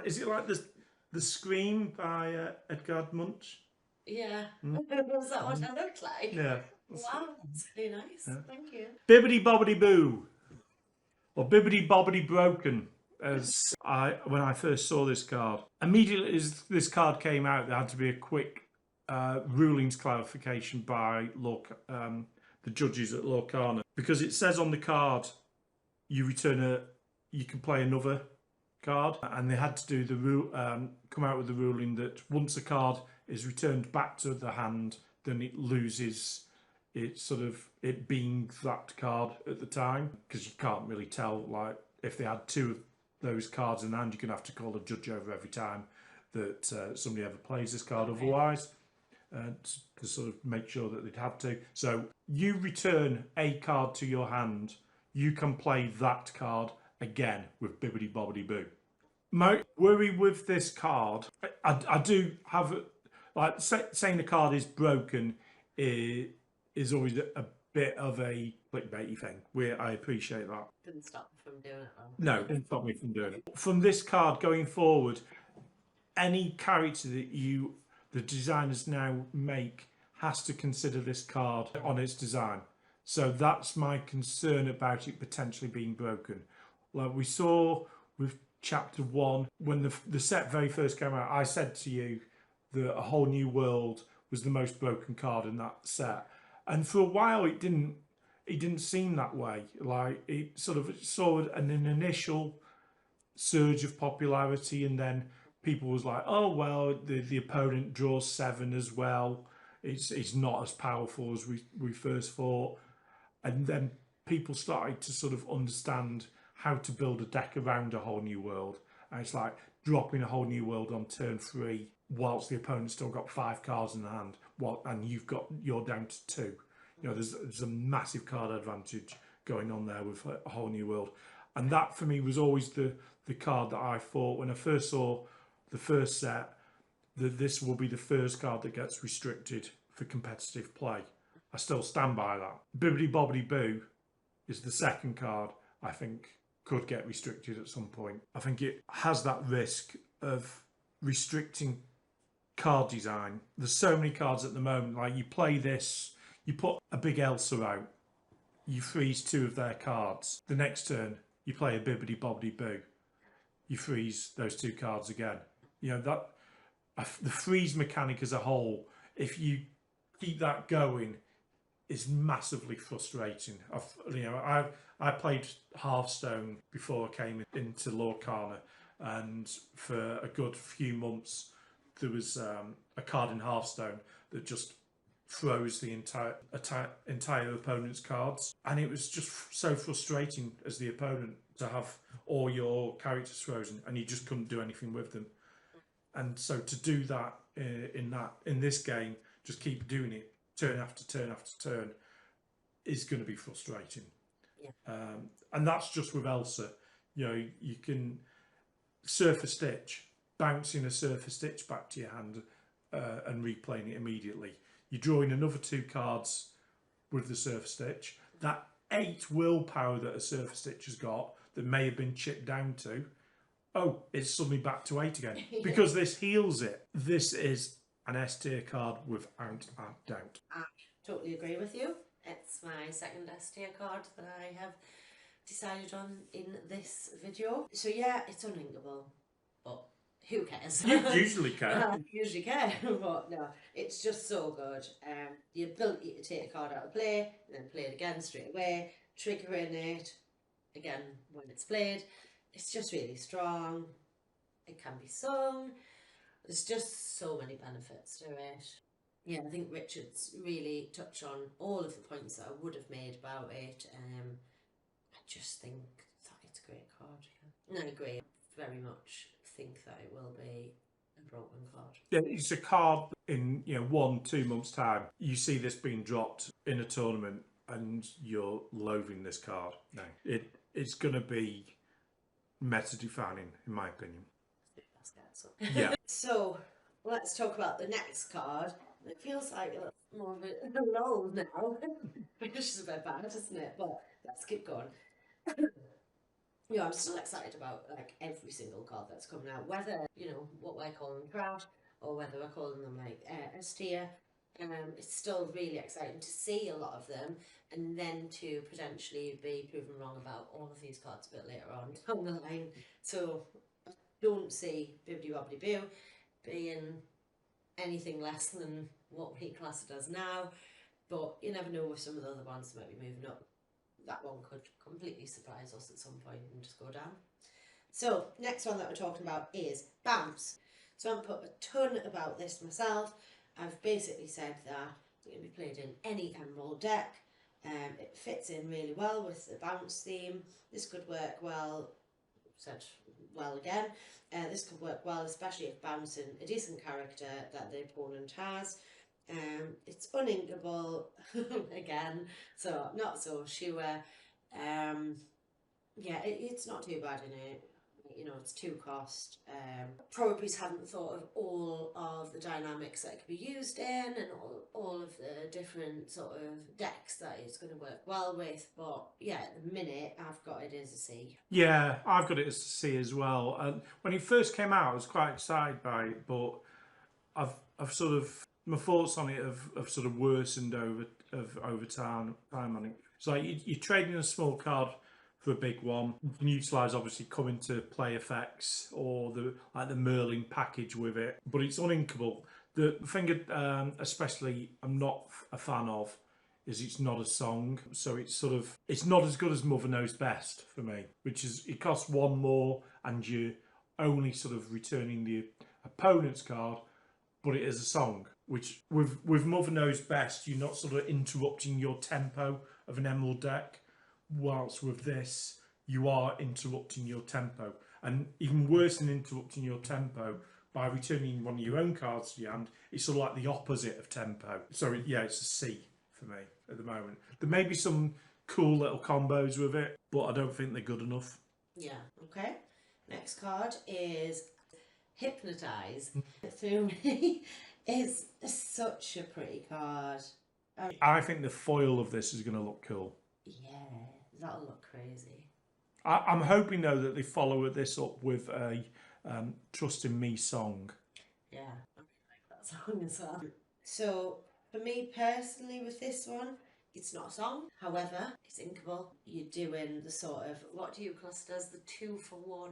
is it like the Scream by Edgar Munch? Yeah. Was that what I looked like? Yeah. Wow, that's really nice. Yeah. Thank you. Bibbidi Bobbidi Boo, or Bibbidi Bobbidi Broken, as when I first saw this card. Immediately as this card came out, there had to be a quick rulings clarification by the judges at Lorcana, because it says on the card you can play another card, and they had to do come out with the ruling that once a card is returned back to the hand, then it loses it being that card at the time, because you can't really tell, like if they had 2 of those cards in hand, you're gonna have to call a judge over every time that somebody ever plays this card. Okay. Otherwise, to sort of make sure that they'd have to. So you return a card to your hand, you can play that card again with Bibbidi Bobbidi Boo. My worry with this card, I do have, like, saying the card is broken is always a bit of a clickbaity thing. I appreciate that. Didn't stop me from doing it though. No, it didn't stop me from doing it. From this card going forward, any character that the designers now make has to consider this card on its design. So that's my concern about it potentially being broken. Like we saw with Chapter 1, when the set very first came out, I said to you that A Whole New World was the most broken card in that set. And for a while it didn't it didn't seem that way. Like it sort of saw an initial surge of popularity, and then people was like, oh well, the opponent draws 7 as well. It's not as powerful as we first thought. And then people started to sort of understand how to build a deck around a whole new world. And it's like dropping a whole new world on turn 3 whilst the opponent's still got 5 cards in the hand, and you're down to 2. You know, there's a massive card advantage going on there with a whole new world. And that for me was always the card that I thought when I first saw the first set, that this will be the first card that gets restricted for competitive play. I still stand by that. Bibbidi Bobbidi Boo is the second card I think could get restricted at some point. I think it has that risk of restricting card design. There's so many cards at the moment, like you play this, you put a big Elsa out, you freeze 2 of their cards. The next turn, you play a Bibbidi Bobbidi Boo, you freeze those 2 cards again. You know, that the freeze mechanic as a whole, if you keep that going, is massively frustrating. I played Hearthstone before I came into Lorcana, and for a good few months there was a card in Hearthstone that just froze the entire opponent's cards, and it was just so frustrating as the opponent to have all your characters frozen and you just couldn't do anything with them. And so to do that in this game, just keep doing it turn after turn after turn, is going to be frustrating. Yeah. And that's just with Elsa. You know, you can Surfer Stitch, bouncing a Surfer Stitch back to your hand and replaying it immediately. You're drawing another 2 cards with the Surfer Stitch. That 8 willpower that a Surfer Stitch has got that may have been chipped down to, oh, it's suddenly back to 8 again because this heals it. This is an S tier card without a doubt. I totally agree with you. It's my second S tier card that I have decided on in this video. So yeah, it's uninkable, but who cares? You usually care. I usually care, but no, it's just so good. The ability to take a card out of play and then play it again straight away, triggering it again when it's played. It's just really strong. It can be sung. There's just so many benefits to it. Yeah, I think Richard's really touched on all of the points that I would have made about it. I just think that it's a great card. Yeah. And I agree. I very much think that it will be a broken card. Yeah, it's a card in 1-2 months' time. You see this being dropped in a tournament, and you're loathing this card. No, it's going to be meta defining, in my opinion. Yeah. So let's talk about the next card. It feels like a more of a lull now, which is a bit bad, isn't it? But let's keep going. I'm still excited about like every single card that's coming out, whether what we're calling trash or whether we're calling them like S tier. It's still really exciting to see a lot of them, and then to potentially be proven wrong about all of these cards a bit later on down the line. So I don't see Bibbidi Bobbidi Boo being anything less than what we class it as now, but you never know with some of the other ones that might be moving up. That one could completely surprise us at some point and just go down. So next one that we're talking about is bounce. So I haven't put a ton about this myself. I've basically said that it can be played in any Emerald deck. It fits in really well with the bounce theme. This could work well, this could work well, especially if bouncing a decent character that the opponent has. It's uninkable again, so not so sure. Yeah, it's not too bad in it. It's 2 cost. Probably haven't thought of all of the dynamics that it could be used in and all of the different sort of decks that it's going to work well with. But yeah, at the minute I've got it as a C. Yeah, I've got it as a C as well. And when it first came out, I was quite excited by it, but I've sort of, my thoughts on it have sort of worsened over time on it. It's like you're trading a small card for a big one. You can utilise obviously come into play effects or the Merlin package with it, but it's uninkable. The thing especially I'm not a fan of is it's not a song, so it's not as good as Mother Knows Best for me, which is it costs one more and you're only sort of returning the opponent's card, but it is a song. Which with Mother Knows Best, you're not sort of interrupting your tempo of an Emerald deck, whilst with this you are interrupting your tempo, and even worse than interrupting your tempo. By returning one of your own cards to your hand, it's sort of like the opposite of tempo. So yeah, it's a C for me at the moment. There may be some cool little combos with it, but I don't think they're good enough. Yeah, okay. Next card is Hypnotise. Through me, it's such a pretty card. I think the foil of this is going to look cool. Yeah, that'll look crazy. I'm hoping though that they follow this up with a Trust in Me song. Yeah, I really like that song as well. So for me personally with this one, it's not a song. However, it's inkable. You're doing the sort of, what do you class it as, the 2-for-1?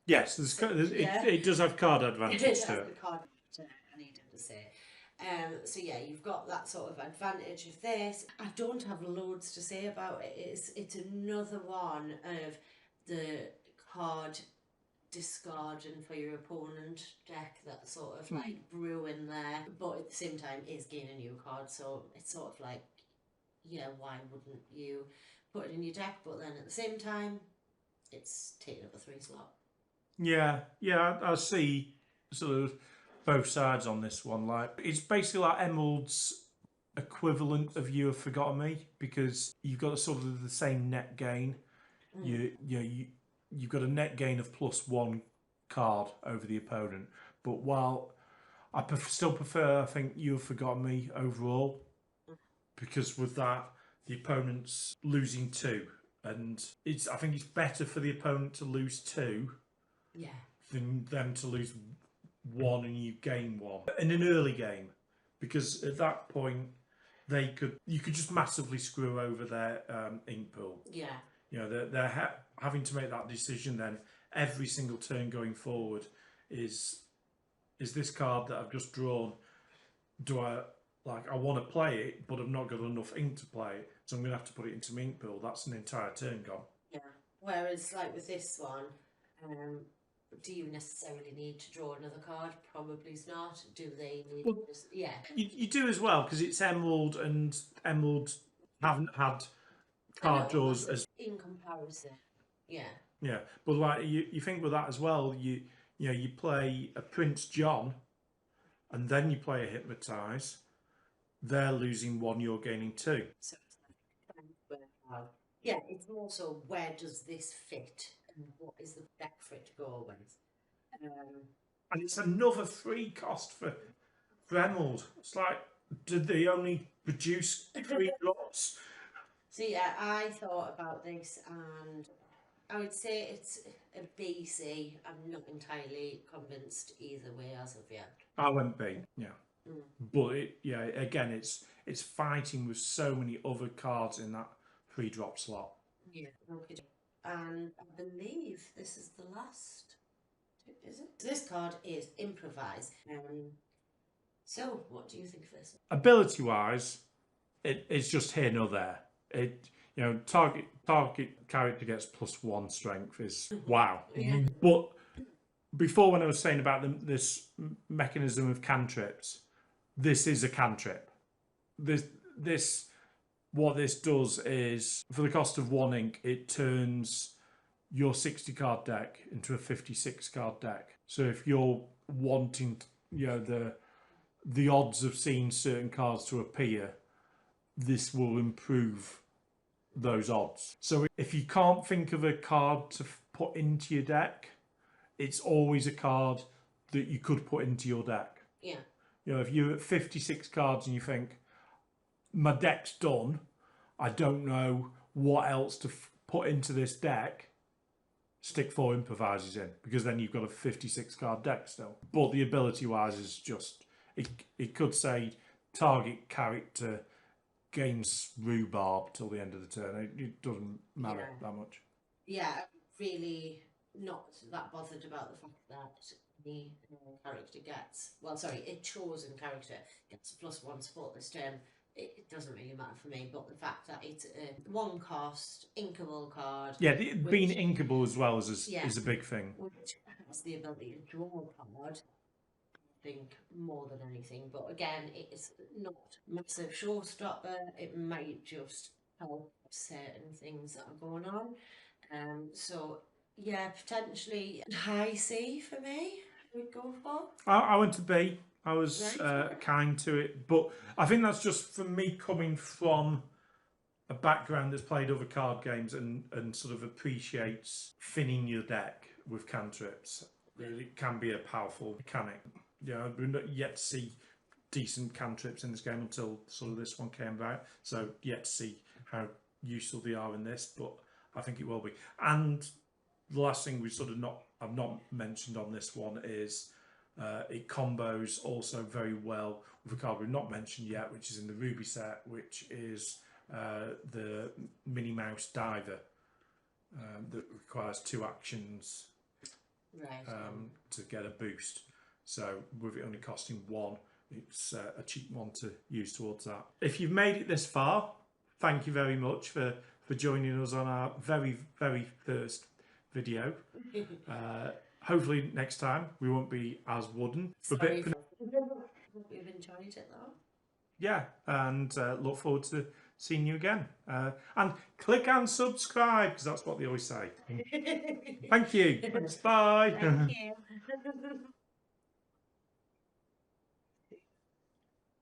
Yes, it does have card It advantage has to the it. card I needed to say. So yeah, you've got that sort of advantage of this. I don't have loads to say about it. It's another one of the card discarding for your opponent deck that sort of like brewing there, but at the same time is gaining new cards. So it's sort of like, yeah, why wouldn't you put it in your deck? But then at the same time, it's taking up a 3 slot. Yeah, I see sort of both sides on this one. Like it's basically like Emerald's equivalent of You Have Forgotten Me, because you've got sort of the same net gain. You've got a net gain of +1 card over the opponent. But while I still prefer, I think You Have Forgotten Me overall, because with that the opponent's losing 2, and I think it's better for the opponent to lose 2 than them to lose 1 and you gain 1 in an early game, because at that point you could just massively screw over their ink pool. Yeah. You know, they're having to make that decision then every single turn going forward. Is this card that I've just drawn, do I want to play it, but I've not got enough ink to play it, so I'm going to have to put it into my ink pool. That's an entire turn gone. Yeah. Whereas, like with this one, do you necessarily need to draw another card? Probably not. Do they need? Well, yeah. You do as well, because it's Emerald, and Emerald haven't had card draws as in comparison. Yeah. Yeah, but like you think with that as well, you play a Prince John, and then you play a Hypnotise. They're losing 1, you're gaining 2. So yeah, it's more so where does this fit and what is the deck for it to go with. And it's another 3 cost for Emerald. It's like, did they only produce 3 drops? So yeah, I thought about this and I would say it's a BC. I'm not entirely convinced either way as of yet. I went B, yeah. But again, it's fighting with so many other cards in that 3-drop slot. Yeah, okay. And I believe this is the last. Is it? This card is Improvise. So, what do you think of this? Ability-wise, it's just here nor there. Target character gets +1 strength is wow. Yeah. But before, when I was saying about this mechanism of cantrips, this is a cantrip. What this does is, for the cost of 1 ink, it turns your 60 card deck into a 56 card deck. So if you're wanting, the odds of seeing certain cards to appear, this will improve those odds. So if you can't think of a card to put into your deck, it's always a card that you could put into your deck. Yeah. If you're at 56 cards and you think, my deck's done, I don't know what else to put into this deck, stick 4 improvises in, because then you've got a 56 card deck still. But the ability wise is just, it could say target character gains rhubarb till the end of the turn. It doesn't matter that much. Yeah, really not that bothered about the fact that the character gets, a chosen character gets +1 support this turn. it doesn't really matter for me, but the fact that it's a one cost inkable card, Yeah, which, being inkable as well yeah, is a big thing. which has the ability to draw a card, I think, more than anything. But again, it's not a massive showstopper. It might just help certain things that are going on. So yeah, potentially high C for me. We'd go for. I went to B. I was Right. kind to it, but I think that's just for me coming from a background that's played other card games and sort of appreciates thinning your deck with cantrips. It can be a powerful mechanic. Yeah, we're not yet to see decent cantrips in this game until sort of this one came about. So yet to see how useful they are in this, but I think it will be. And the last thing I've not mentioned on this one is it combos also very well with a card we've not mentioned yet, which is in the Ruby set, which is the Minnie Mouse Diver that requires 2 actions Right. to get a boost. So with it only costing 1, it's a cheap one to use towards that. If you've made it this far, thank you very much for joining us on our very, very first video. Hopefully next time we won't be as wooden. Sorry. Hope you've enjoyed it though. Yeah, and look forward to seeing you again. And click and subscribe, because that's what they always say. Thank you. Thanks, bye. Thank you.